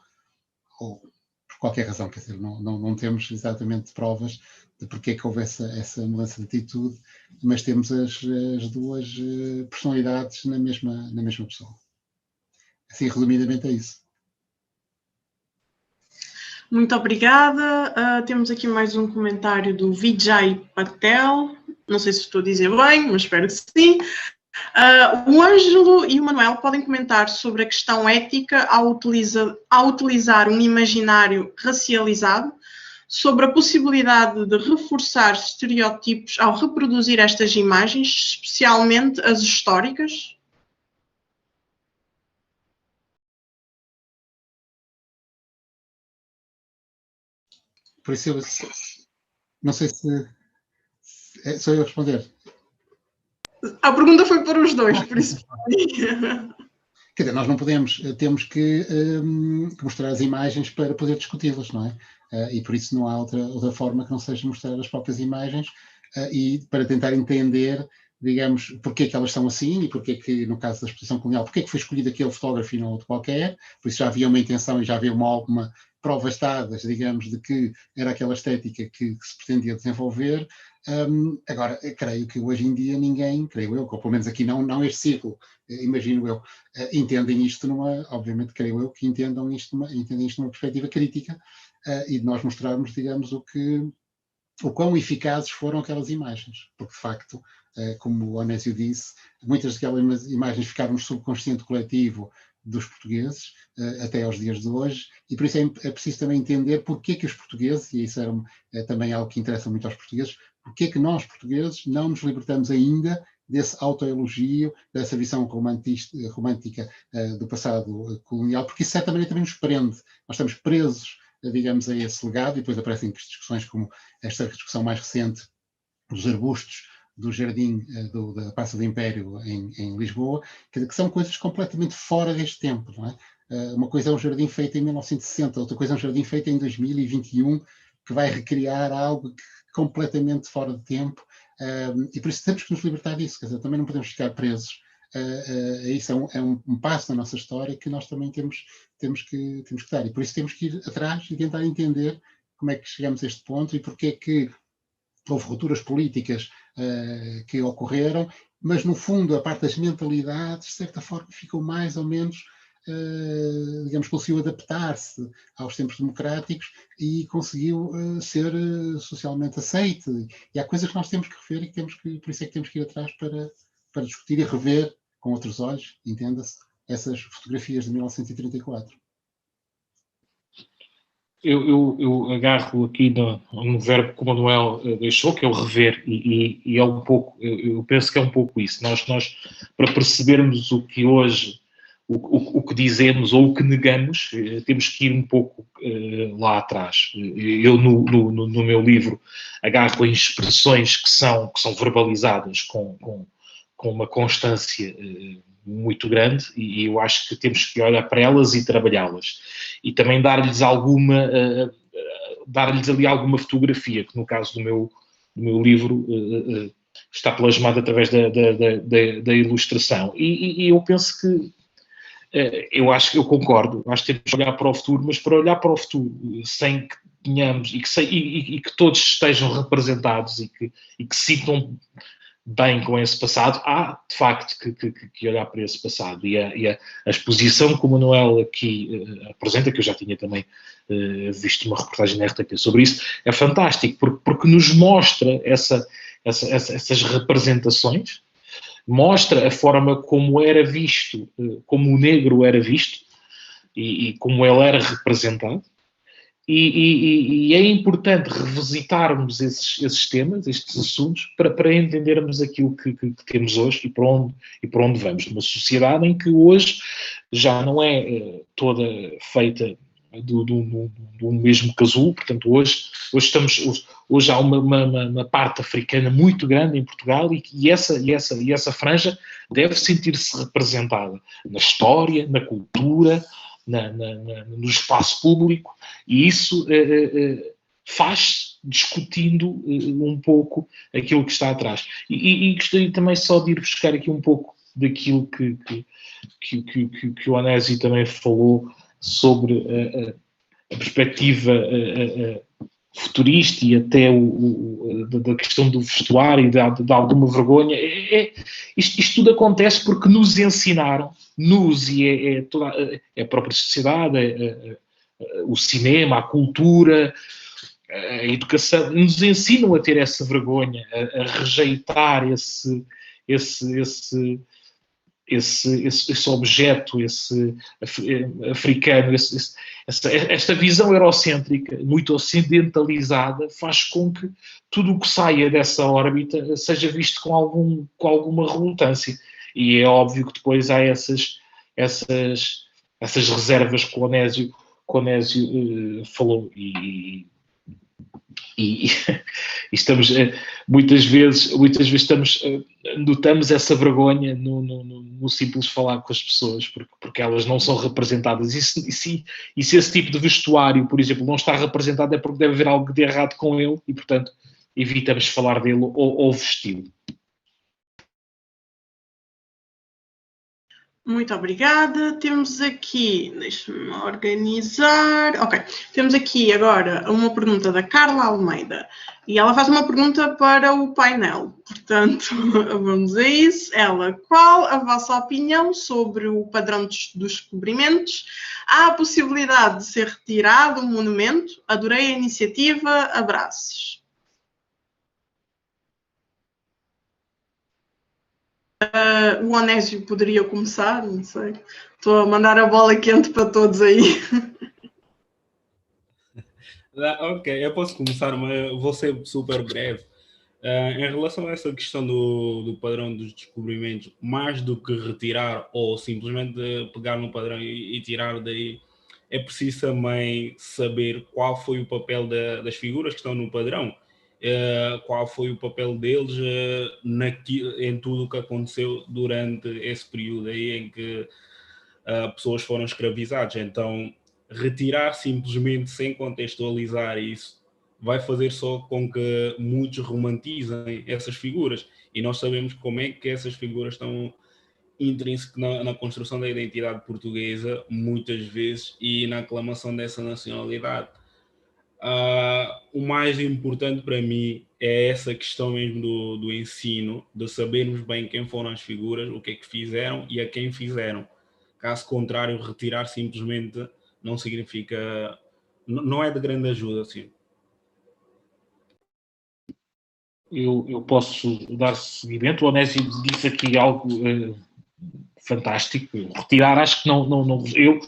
ou por qualquer razão, quer dizer, não temos exatamente provas de porque é que houve essa mudança de atitude, mas temos as duas personalidades na mesma pessoa. Assim, resumidamente é isso. Muito obrigada. Temos aqui mais um comentário do Vijay Patel. Não sei se estou a dizer bem, mas espero que sim. O Ângelo e o Manuel podem comentar sobre a questão ética ao utilizar um imaginário racializado, sobre a possibilidade de reforçar estereótipos ao reproduzir estas imagens, especialmente as históricas? Por isso, não sei se sou eu a responder. A pergunta foi para os dois, por isso. Quer dizer, nós não podemos, temos que mostrar as imagens para poder discuti-las, não é? E por isso não há outra forma que não seja mostrar as próprias imagens e para tentar entender, digamos, porque é que elas são assim e porque é que, no caso da exposição colonial, porque é que foi escolhido aquele fotógrafo e não outro qualquer. Por isso já havia uma intenção e já havia alguma provas dadas, digamos, de que era aquela estética que se pretendia desenvolver. Agora, creio que hoje em dia ninguém, creio eu, ou pelo menos aqui não este círculo, imagino eu, entendem isto obviamente creio eu que entendem isto numa perspectiva crítica e de nós mostrarmos, digamos, o quão eficazes foram aquelas imagens, porque de facto, como o Onésio disse, muitas daquelas imagens ficaram no subconsciente coletivo dos portugueses até aos dias de hoje, e por isso é preciso também entender porque é que os portugueses, e isso é também algo que interessa muito aos portugueses, porque é que nós, portugueses, não nos libertamos ainda desse autoelogio, dessa visão romântica do passado colonial, porque isso certamente também nos prende. Nós estamos presos, digamos, a esse legado, e depois aparecem discussões como esta discussão mais recente dos arbustos do jardim da Praça do Império em Lisboa, que são coisas completamente fora deste tempo, não é? Uma coisa é um jardim feito em 1960, outra coisa é um jardim feito em 2021, que vai recriar algo completamente fora de tempo, e por isso temos que nos libertar disso, quer dizer, também não podemos ficar presos a isso. É um passo na nossa história que nós também temos que dar, e por isso temos que ir atrás e tentar entender como é que chegamos a este ponto e porque é que houve rupturas políticas que ocorreram, mas no fundo a parte das mentalidades, de certa forma, ficou mais ou menos, digamos, conseguiu adaptar-se aos tempos democráticos e conseguiu ser socialmente aceite. E há coisas que nós temos que rever e por isso é que temos que ir atrás para discutir e rever com outros olhos, entenda-se, essas fotografias de 1934. Eu agarro aqui no verbo que o Manuel deixou, que é o rever, e é um pouco, eu penso que é um pouco isso. Nós para percebermos o que hoje, o que dizemos ou o que negamos, temos que ir um pouco lá atrás. Eu, no meu livro, agarro em expressões que são verbalizadas com uma constância muito grande, e eu acho que temos que olhar para elas e trabalhá-las. E também dar-lhes ali alguma fotografia, que no caso do meu livro está plasmado através da ilustração. E eu penso que eu concordo, acho que temos que olhar para o futuro, mas para olhar para o futuro sem que tenhamos e que todos estejam representados e que se sintam bem com esse passado, há de facto que olhar para esse passado, e a exposição que o Manuel aqui apresenta, que eu já tinha também visto uma reportagem na RTP sobre isso, é fantástico, porque nos mostra essas representações, mostra a forma como era visto, como o negro era visto e como ele era representado. E é importante revisitarmos esses temas, estes assuntos, para entendermos aquilo que temos hoje e para onde vamos. Numa sociedade em que hoje já não é toda feita do mesmo casulo, portanto hoje há uma parte africana muito grande em Portugal e essa franja deve sentir-se representada na história, na cultura, no espaço público, e isso faz discutindo um pouco aquilo que está atrás. E gostaria também só de ir buscar aqui um pouco daquilo que o Onésio também falou sobre a perspectiva futurista e até da questão do vestuário e de alguma vergonha. Isto tudo acontece porque nos ensinaram, a própria sociedade, o cinema, a cultura, a educação, nos ensinam a ter essa vergonha, a rejeitar esse objeto, esse africano, esta visão eurocêntrica, muito ocidentalizada, faz com que tudo o que saia dessa órbita seja visto com alguma relutância. E é óbvio que depois há essas reservas que o Onésio falou. E estamos muitas vezes notamos essa vergonha no simples falar com as pessoas, porque elas não são representadas, e se esse tipo de vestuário, por exemplo, não está representado, é porque deve haver algo de errado com ele e, portanto, evitamos falar dele ou vesti-lo. Muito obrigada. Temos aqui, deixa-me organizar. Ok, temos aqui agora uma pergunta da Carla Almeida e ela faz uma pergunta para o painel. Portanto, vamos a isso. Ela, qual a vossa opinião sobre o padrão dos descobrimentos? Há a possibilidade de ser retirado o monumento? Adorei a iniciativa. Abraços. O Onésio poderia começar, não sei. Estou a mandar a bola quente para todos aí. Ok, eu posso começar, mas vou ser super breve. Em relação a essa questão do padrão dos descobrimentos, mais do que retirar ou simplesmente pegar no padrão e tirar daí, é preciso também saber qual foi o papel das figuras que estão no padrão. Qual foi o papel deles em tudo o que aconteceu durante esse período aí em que pessoas foram escravizadas. Então, retirar simplesmente sem contextualizar isso vai fazer só com que muitos romantizem essas figuras. E nós sabemos como é que essas figuras estão intrínsecas na construção da identidade portuguesa, muitas vezes, e na aclamação dessa nacionalidade. O mais importante para mim é essa questão mesmo do ensino, de sabermos bem quem foram as figuras, o que é que fizeram e a quem fizeram. Caso contrário, retirar simplesmente não significa, não é de grande ajuda, assim. Eu posso dar seguimento. O Onésio disse aqui algo fantástico. Retirar, acho que eu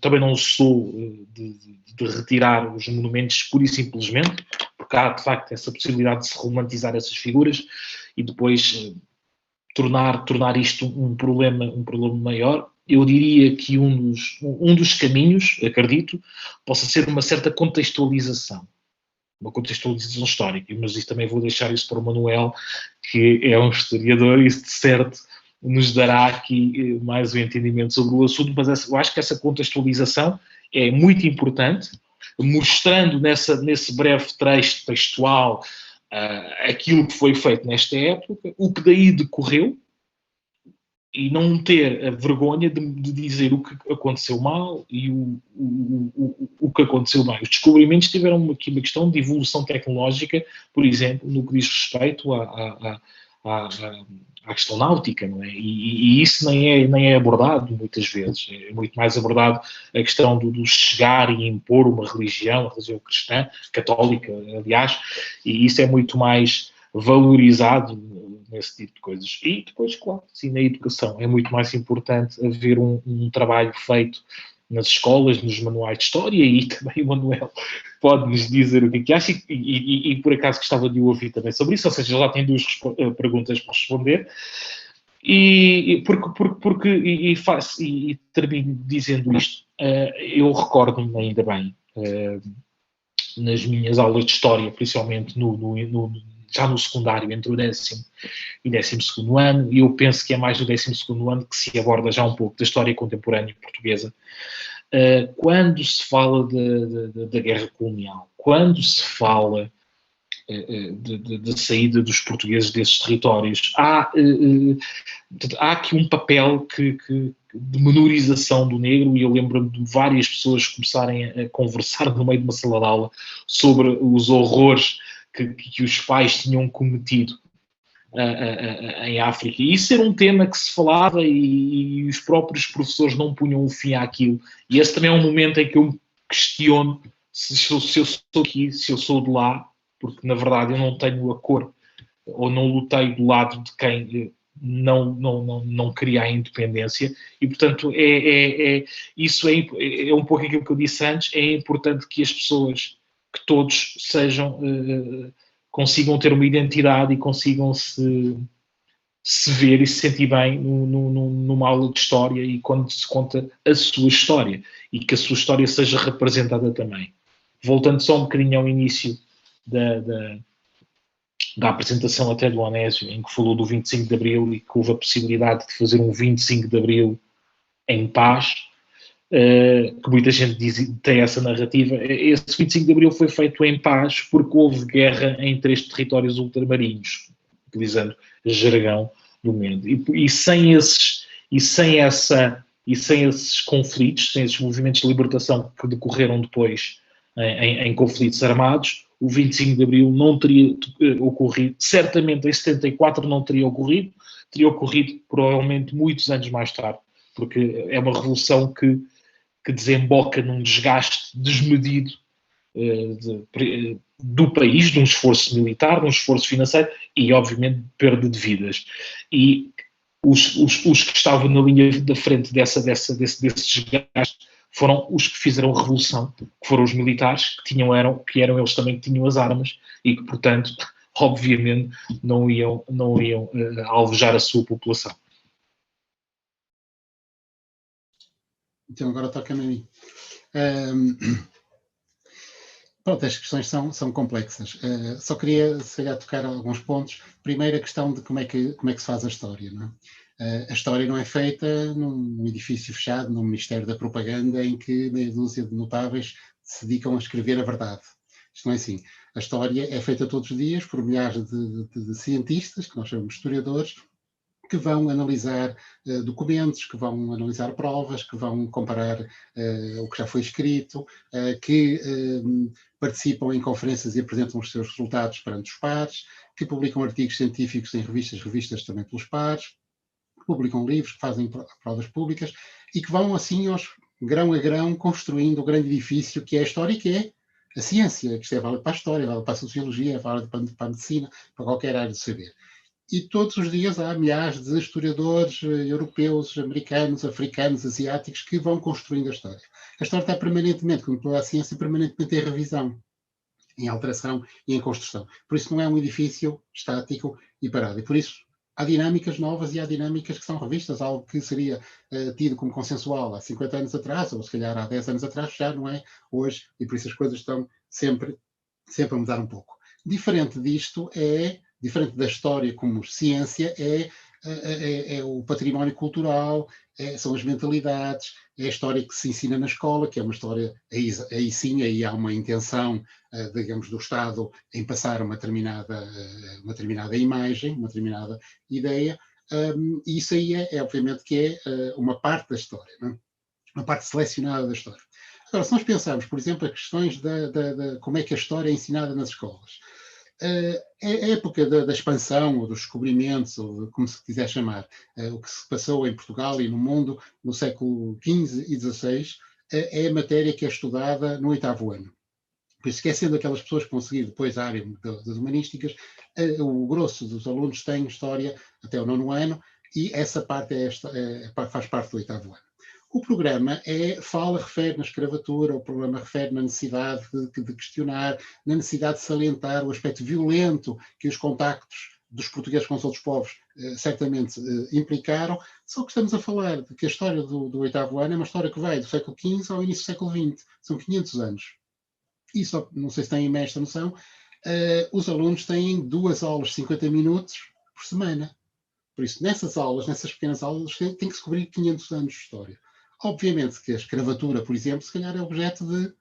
também não sou de retirar os monumentos pura e simplesmente, porque há de facto essa possibilidade de se romantizar essas figuras e depois tornar isto um problema maior. Eu diria que um dos caminhos, acredito, possa ser uma certa contextualização histórica, mas isso também vou deixar isso para o Manuel, que é um historiador, e isso de certo nos dará aqui mais um entendimento sobre o assunto, mas eu acho que essa contextualização é muito importante, mostrando nesse breve trecho textual aquilo que foi feito nesta época, o que daí decorreu, e não ter a vergonha de dizer o que aconteceu mal e o que aconteceu bem. Os descobrimentos tiveram aqui uma questão de evolução tecnológica, por exemplo, no que diz respeito à questão náutica, não é? E isso nem é abordado muitas vezes. É muito mais abordado a questão do chegar e impor uma religião, a religião cristã, católica, aliás, e isso é muito mais valorizado nesse tipo de coisas. E depois, claro, sim, na educação é muito mais importante haver um trabalho feito nas escolas, nos manuais de história, e também o Manuel pode-nos dizer o que acha, e por acaso gostava de ouvir também sobre isso, ou seja, já tem duas perguntas para responder, e termino dizendo isto. Eu recordo-me ainda bem, nas minhas aulas de história, principalmente já no secundário, entre o 10º e 12º ano, e eu penso que é mais no 12º ano que se aborda já um pouco da história contemporânea portuguesa, quando se fala da guerra colonial, quando se fala da saída dos portugueses desses territórios, há aqui um papel de menorização do negro, e eu lembro-me de várias pessoas começarem a conversar no meio de uma sala de aula sobre os horrores que os pais tinham cometido em África. E isso era um tema que se falava e os próprios professores não punham o fim àquilo. E esse também é um momento em que eu me questiono se eu sou aqui, se eu sou de lá, porque na verdade eu não tenho a cor, ou não lutei do lado de quem não queria a independência, e portanto isso é um pouco aquilo que eu disse antes. É importante que as pessoas, que todos consigam ter uma identidade e consigam se ver e se sentir bem numa aula de história, e quando se conta a sua história, e que a sua história seja representada também. Voltando só um bocadinho ao início da apresentação até do Onésio, em que falou do 25 de Abril e que houve a possibilidade de fazer um 25 de Abril em paz, que muita gente tem essa narrativa. Esse 25 de Abril foi feito em paz porque houve guerra em 3 territórios ultramarinhos, utilizando jargão do momento. E sem esses conflitos, sem esses movimentos de libertação que decorreram depois em conflitos armados, o 25 de Abril não teria ocorrido. Certamente em 74 não teria ocorrido provavelmente muitos anos mais tarde, porque é uma revolução que desemboca num desgaste desmedido do país, de um esforço militar, de um esforço financeiro e, obviamente, de perda de vidas. E os que estavam na linha da frente desse desgaste foram os que fizeram a revolução, que foram os militares, que eram eles também que tinham as armas e que, portanto, obviamente, não iam alvejar a sua população. Então agora toca-me a mim. Pronto, as questões são complexas. Só queria, se calhar, tocar alguns pontos. Primeiro, a questão de como é que se faz a história, não é? A história não é feita num edifício fechado, num Ministério da Propaganda, em que meia dúzia de notáveis se dedicam a escrever a verdade. Isto não é assim. A história é feita todos os dias por milhares de cientistas, que nós chamamos de historiadores, que vão analisar documentos, que vão analisar provas, que vão comparar o que já foi escrito, que participam em conferências e apresentam os seus resultados perante os pares, que publicam artigos científicos em revistas também pelos pares, que publicam livros, que fazem provas públicas e que vão assim, grão a grão, construindo o grande edifício que é a história e que é a ciência, que isto é válido para a história, válido para a sociologia, válido para a medicina, para qualquer área do saber. E todos os dias há milhares de historiadores europeus, americanos, africanos, asiáticos que vão construindo a história. A história está permanentemente, como toda a ciência, permanentemente em revisão, em alteração e em construção. Por isso não é um edifício estático e parado. E por isso há dinâmicas novas e há dinâmicas que são revistas. Algo que seria tido como consensual há 50 anos atrás, ou se calhar há 10 anos atrás, já não é hoje. E por isso as coisas estão sempre a mudar um pouco. Diferente da história como ciência, é o património cultural, são as mentalidades, é a história que se ensina na escola, que é uma história, aí sim, aí há uma intenção, digamos, do Estado em passar uma determinada imagem, uma determinada ideia, e isso aí obviamente que é uma parte da história, não é? Uma parte selecionada da história. Agora, se nós pensarmos, por exemplo, as questões de como é que a história é ensinada nas escolas, a época da expansão, ou dos descobrimentos, ou como se quiser chamar, o que se passou em Portugal e no mundo no século XV e XVI, é a matéria que é estudada no 8º ano. Por isso, esquecendo aquelas pessoas que vão seguir depois a área das humanísticas, o grosso dos alunos tem história até o 9º ano, e essa parte faz parte do 8º ano. O programa refere na escravatura, o programa refere na necessidade de questionar, na necessidade de salientar o aspecto violento que os contactos dos portugueses com os outros povos certamente implicaram, só que estamos a falar de que a história do 8º ano é uma história que vai do século XV ao início do século XX, são 500 anos. E só, não sei se têm esta noção, os alunos têm 2 aulas de 50 minutos por semana. Por isso, nessas pequenas aulas, tem que se cobrir 500 anos de história. Obviamente que a escravatura, por exemplo, se calhar é objeto de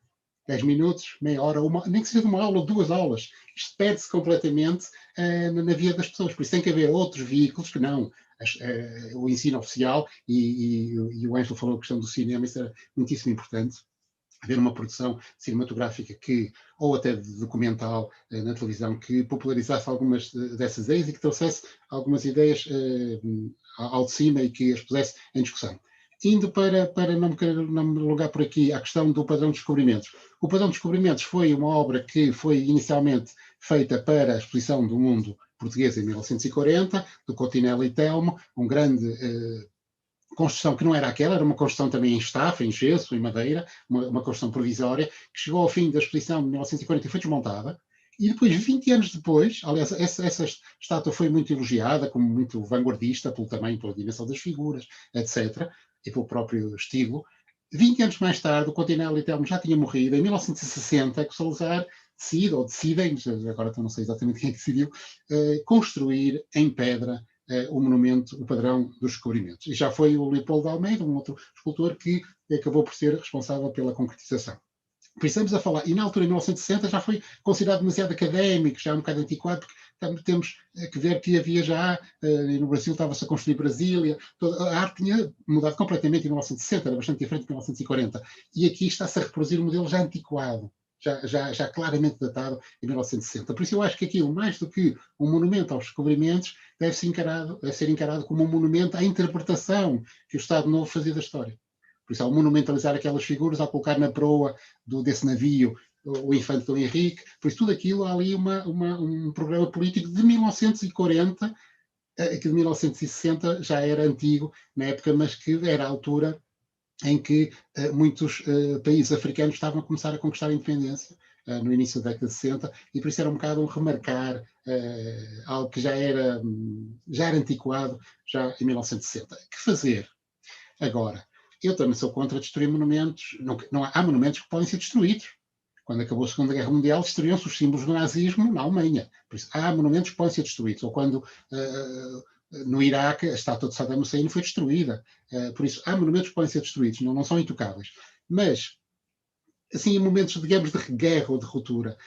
10 minutos, meia hora, nem que seja de uma aula ou 2 aulas. Isto perde-se completamente na vida das pessoas. Por isso tem que haver outros veículos que não o ensino oficial, e o Ângelo falou a questão do cinema, isso é muitíssimo importante. Haver uma produção cinematográfica ou até de documental na televisão, que popularizasse algumas dessas ideias e que trouxesse algumas ideias ao de cima e que as pusesse em discussão. Indo para não me alongar por aqui, a questão do Padrão de Descobrimentos. O Padrão de Descobrimentos foi uma obra que foi inicialmente feita para a Exposição do Mundo Português em 1940, do Coutinel e Telmo, um grande construção que não era aquela, era uma construção também em estafa, em gesso, em madeira, uma construção provisória, que chegou ao fim da exposição de 1940 e foi desmontada. E depois, 20 anos depois, aliás, essa estátua foi muito elogiada, como muito vanguardista, pelo tamanho, pela dimensão das figuras, etc., e pelo próprio estilo. 20 anos mais tarde, o Coutinel e Telmo já tinha morrido. Em 1960, que o Salazar decidem, agora não sei exatamente quem é que decidiu, construir em pedra o monumento, o Padrão dos Descobrimentos. E já foi o Leopoldo de Almeida, um outro escultor, que acabou por ser responsável pela concretização. Por isso estamos a falar, e na altura, em 1960, já foi considerado demasiado académico, já um bocado antiquado, porque temos que ver que havia já, no Brasil estava-se a construir Brasília, a arte tinha mudado completamente em 1960, era bastante diferente de 1940, e aqui está-se a reproduzir um modelo já antiquado, já claramente datado em 1960. Por isso eu acho que aquilo, mais do que um monumento aos descobrimentos, deve ser encarado como um monumento à interpretação que o Estado Novo fazia da história. Por isso, ao monumentalizar aquelas figuras, ao colocar na proa desse navio o infante Dom Henrique, por isso tudo aquilo, há ali um programa político de 1940, que de 1960 já era antigo na época, mas que era a altura em que muitos países africanos estavam a começar a conquistar a independência, no início da década de 60, e por isso era um bocado um remarcar algo que já era antiquado já em 1960. Que fazer agora? Eu também sou contra destruir monumentos. Há monumentos que podem ser destruídos. Quando acabou a Segunda Guerra Mundial, destruíram-se os símbolos do nazismo na Alemanha. Por isso, há monumentos que podem ser destruídos. Ou quando no Iraque, a estátua de Saddam Hussein foi destruída. Por isso, há monumentos que podem ser destruídos, não são intocáveis. Mas, assim, em momentos, digamos, de guerra ou de ruptura,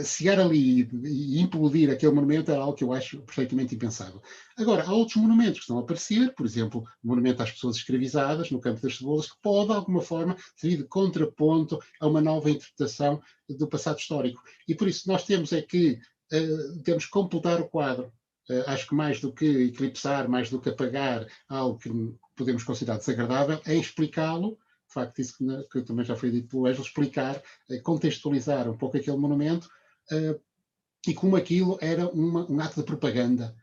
chegar ali e implodir aquele monumento é algo que eu acho perfeitamente impensável. Agora, há outros monumentos que estão a aparecer, por exemplo, o monumento às pessoas escravizadas no Campo das Cebolas, que pode, de alguma forma, servir de contraponto a uma nova interpretação do passado histórico. E por isso nós temos que completar o quadro. Acho que mais do que eclipsar, mais do que apagar algo que podemos considerar desagradável, é explicá-lo, de facto, isso que também já foi dito pelo Ângelo, explicar, contextualizar um pouco aquele monumento e como aquilo era um ato de propaganda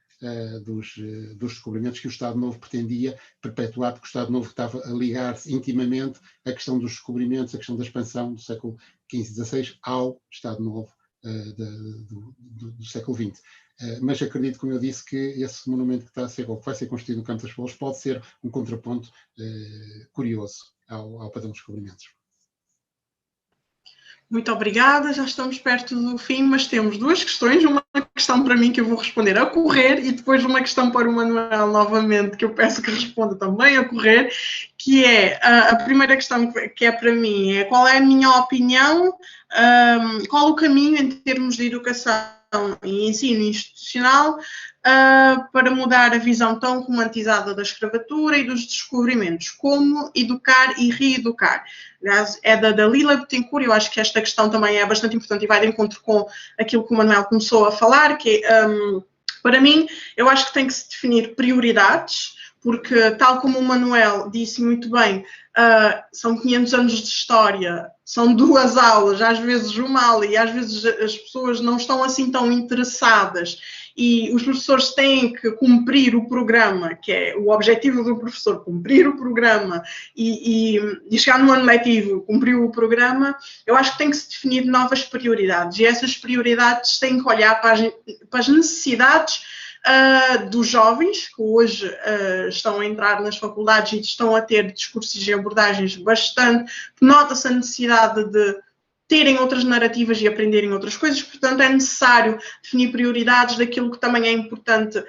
dos descobrimentos que o Estado Novo pretendia perpetuar, porque o Estado Novo estava a ligar-se intimamente à questão dos descobrimentos, à questão da expansão do século XV e XVI ao Estado Novo do século XX. Mas acredito, como eu disse, que esse monumento que vai ser construído no Campo das Cebolas pode ser um contraponto curioso ao padrão dos descobrimentos. Muito obrigada, já estamos perto do fim, mas temos duas questões, uma questão para mim que eu vou responder a correr e depois uma questão para o Manuel novamente, que eu peço que responda também a correr, que é a primeira questão que é para mim, é qual é a minha opinião, qual o caminho em termos de educação e ensino institucional para mudar a visão tão romantizada da escravatura e dos descobrimentos, como educar e reeducar. Aliás, é da Dalila Betancourt, eu acho que esta questão também é bastante importante e vai de encontro com aquilo que o Manuel começou a falar, que para mim, eu acho que tem que se definir prioridades, porque tal como o Manuel disse muito bem, são 500 anos de história, são 2 aulas, às vezes uma aula, e às vezes as pessoas não estão assim tão interessadas, e os professores têm que cumprir o programa, que é o objetivo do professor, cumprir o programa, e chegar no ano letivo, cumprir o programa. Eu acho que tem que se definir novas prioridades, e essas prioridades têm que olhar para as necessidades dos jovens, que hoje estão a entrar nas faculdades e estão a ter discursos e abordagens bastante, nota-se a necessidade de terem outras narrativas e aprenderem outras coisas, portanto é necessário definir prioridades daquilo que também é importante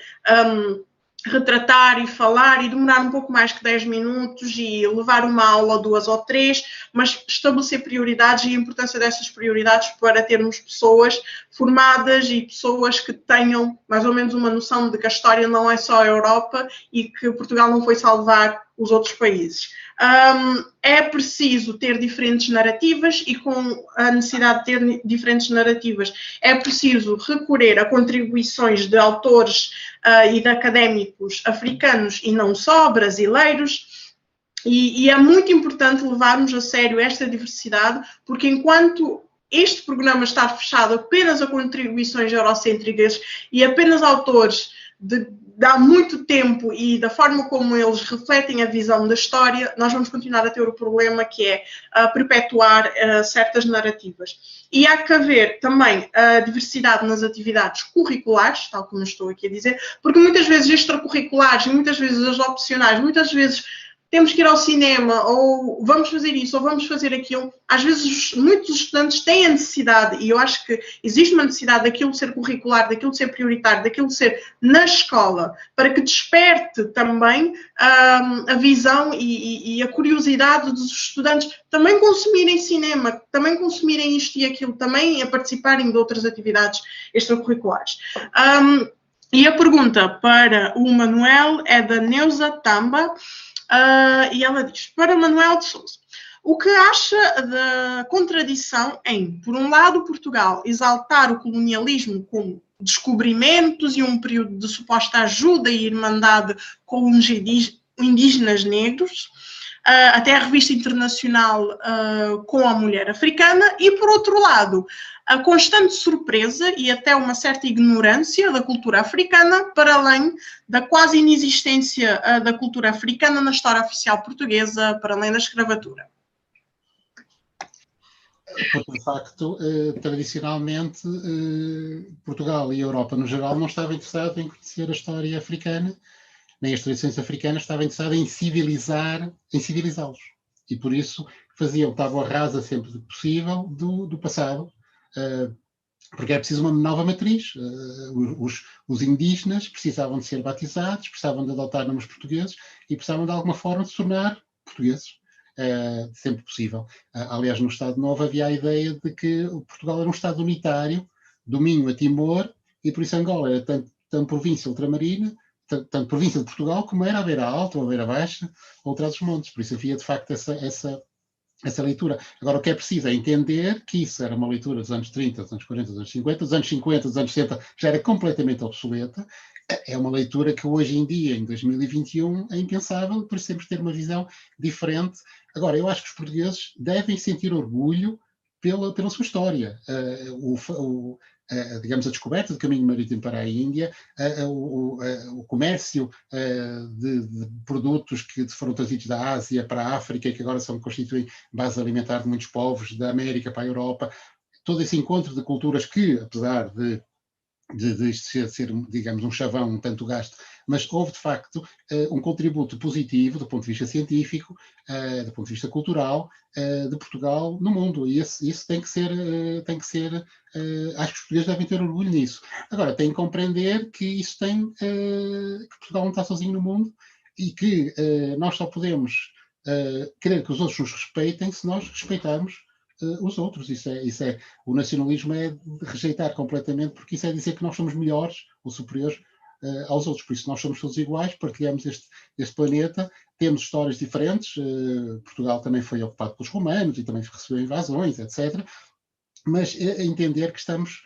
retratar e falar e demorar um pouco mais que 10 minutos e levar uma aula, 2 ou 3, mas estabelecer prioridades e a importância dessas prioridades para termos pessoas formadas e pessoas que tenham mais ou menos uma noção de que a história não é só a Europa e que Portugal não foi salvar os outros países. É preciso ter diferentes narrativas e com a necessidade de ter diferentes narrativas é preciso recorrer a contribuições de autores e de académicos africanos e não só, brasileiros, e é muito importante levarmos a sério esta diversidade, porque enquanto este programa está fechado apenas a contribuições eurocêntricas e apenas autores de há muito tempo e da forma como eles refletem a visão da história, nós vamos continuar a ter o problema que é perpetuar certas narrativas. E há que haver também a diversidade nas atividades curriculares, tal como estou aqui a dizer, porque muitas vezes extracurriculares e muitas vezes as opcionais, muitas vezes temos que ir ao cinema, ou vamos fazer isso, ou vamos fazer aquilo. Às vezes, muitos estudantes têm a necessidade, e eu acho que existe uma necessidade daquilo ser curricular, daquilo ser prioritário, daquilo ser na escola, para que desperte também a visão e a curiosidade dos estudantes também consumirem cinema, também consumirem isto e aquilo, também a participarem de outras atividades extracurriculares. E a pergunta para o Manuel é da Neuza Tamba, e ela diz, para Manuel de Sousa, o que acha da contradição em, por um lado, Portugal exaltar o colonialismo como descobrimentos e um período de suposta ajuda e irmandade com os indígenas negros, até a revista internacional com a mulher africana, e por outro lado, a constante surpresa e até uma certa ignorância da cultura africana, para além da quase inexistência da cultura africana na história oficial portuguesa, para além da escravatura. Porque, de facto, tradicionalmente, Portugal e a Europa, no geral, não estavam interessados em conhecer a história africana, nem as tradições africanas, estavam interessados em civilizá-los. E, por isso, estavam a rasa sempre possível do passado. porque é preciso uma nova matriz. Os indígenas precisavam de ser batizados, precisavam de adotar nomes portugueses e precisavam de alguma forma de se tornar portugueses, sempre possível. Aliás, no Estado Novo havia a ideia de que Portugal era um Estado unitário, do Minho a Timor, e por isso Angola era tanto província ultramarina, tanto província de Portugal, como era a Beira Alta, ou a Beira Baixa, ou Trás-os-Montes. Por isso havia, de facto, essa leitura. Agora, o que é preciso é entender que isso era uma leitura dos anos 30, dos anos 40, dos anos 50, dos anos 50, dos anos 60, já era completamente obsoleta. É uma leitura que hoje em dia, em 2021, é impensável, por isso temos que ter uma visão diferente. Agora, eu acho que os portugueses devem sentir orgulho pela sua história. Digamos, a descoberta do caminho marítimo para a Índia, o comércio de produtos que foram trazidos da Ásia para a África e que agora constituem base alimentar de muitos povos, da América para a Europa, todo esse encontro de culturas que, apesar de ser, digamos, um chavão um tanto gasto, mas houve, de facto, um contributo positivo do ponto de vista científico, do ponto de vista cultural, de Portugal no mundo. E isso tem que ser, acho que os portugueses devem ter orgulho nisso. Agora, têm que compreender que isso que Portugal não está sozinho no mundo e que nós só podemos querer que os outros nos respeitem se nós respeitarmos os outros. O nacionalismo é de rejeitar completamente, porque isso é dizer que nós somos melhores ou superiores aos outros. Por isso nós somos todos iguais, partilhamos este planeta, temos histórias diferentes. Portugal também foi ocupado pelos romanos e também recebeu invasões, etc. Mas entender que estamos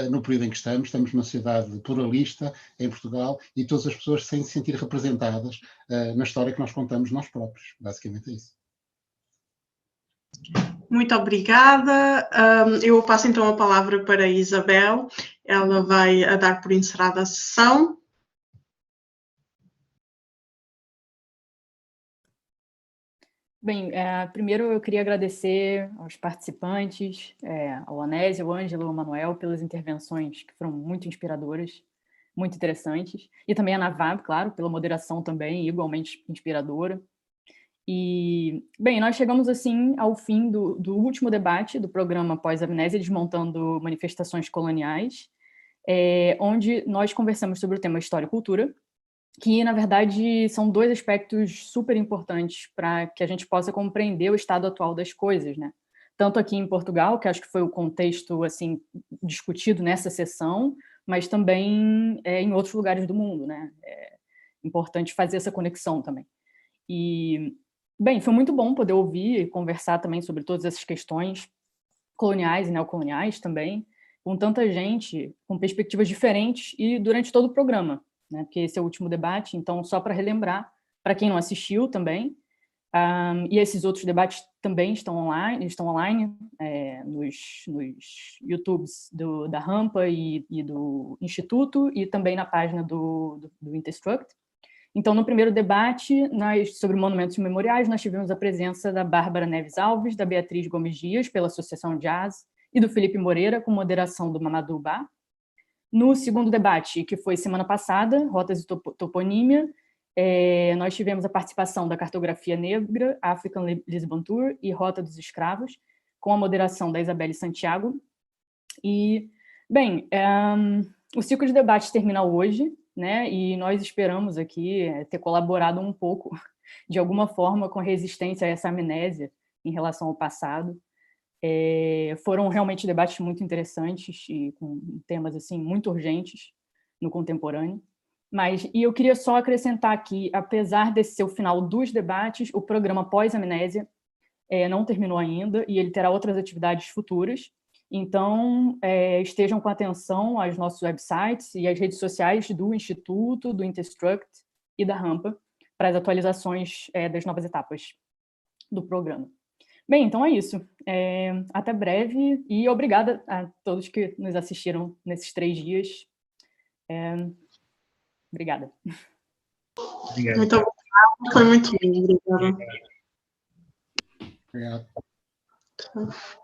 no período em que estamos numa sociedade pluralista em Portugal e todas as pessoas sem se sentir representadas na história que nós contamos nós próprios. Basicamente é isso. Muito obrigada. Eu passo então a palavra para a Isabel. Ela vai dar por encerrada a sessão. Bem, primeiro eu queria agradecer aos participantes, ao Onésio, ao Ângelo, ao Manuel, pelas intervenções que foram muito inspiradoras, muito interessantes, e também a Navab, claro, pela moderação também, igualmente inspiradora. E, bem, nós chegamos, assim, ao fim do último debate do programa Pós-Amnésia, Desmontando Manifestações Coloniais, onde nós conversamos sobre o tema História e Cultura, que, na verdade, são dois aspectos super importantes para que a gente possa compreender o estado atual das coisas, né? Tanto aqui em Portugal, que acho que foi o contexto assim, discutido nessa sessão, mas também em outros lugares do mundo, né? É importante fazer essa conexão também. E, bem, foi muito bom poder ouvir e conversar também sobre todas essas questões coloniais e neocoloniais também, com tanta gente, com perspectivas diferentes e durante todo o programa, né? Porque esse é o último debate, então só para relembrar, para quem não assistiu também, e esses outros debates também estão online nos YouTubes da Rampa e do Instituto, e também na página do Interstruct. Então, no primeiro debate sobre monumentos memoriais, nós tivemos a presença da Bárbara Neves Alves, da Beatriz Gomes Dias, pela Associação Jazz, e do Felipe Moreira, com moderação do Mamadou Ba. No segundo debate, que foi semana passada, Rotas e Toponímia, nós tivemos a participação da Cartografia Negra, African Lisbon Tour e Rota dos Escravos, com a moderação da Isabelle Santiago. E, bem, o ciclo de debates termina hoje, né? E nós esperamos aqui ter colaborado um pouco, de alguma forma, com a resistência a essa amnésia em relação ao passado. Foram realmente debates muito interessantes e com temas assim muito urgentes no contemporâneo. E eu queria só acrescentar aqui, apesar desse ser o final dos debates, o programa Pós-Amnésia não terminou ainda e ele terá outras atividades futuras. Então, estejam com atenção aos nossos websites e às redes sociais do Instituto, do Interstruct e da Rampa para as atualizações das novas etapas do programa. Bem, então é isso. Até breve e obrigada a todos que nos assistiram nesses 3 dias. Obrigada. Obrigado. Muito obrigada. Foi muito bom. Obrigada. Obrigado.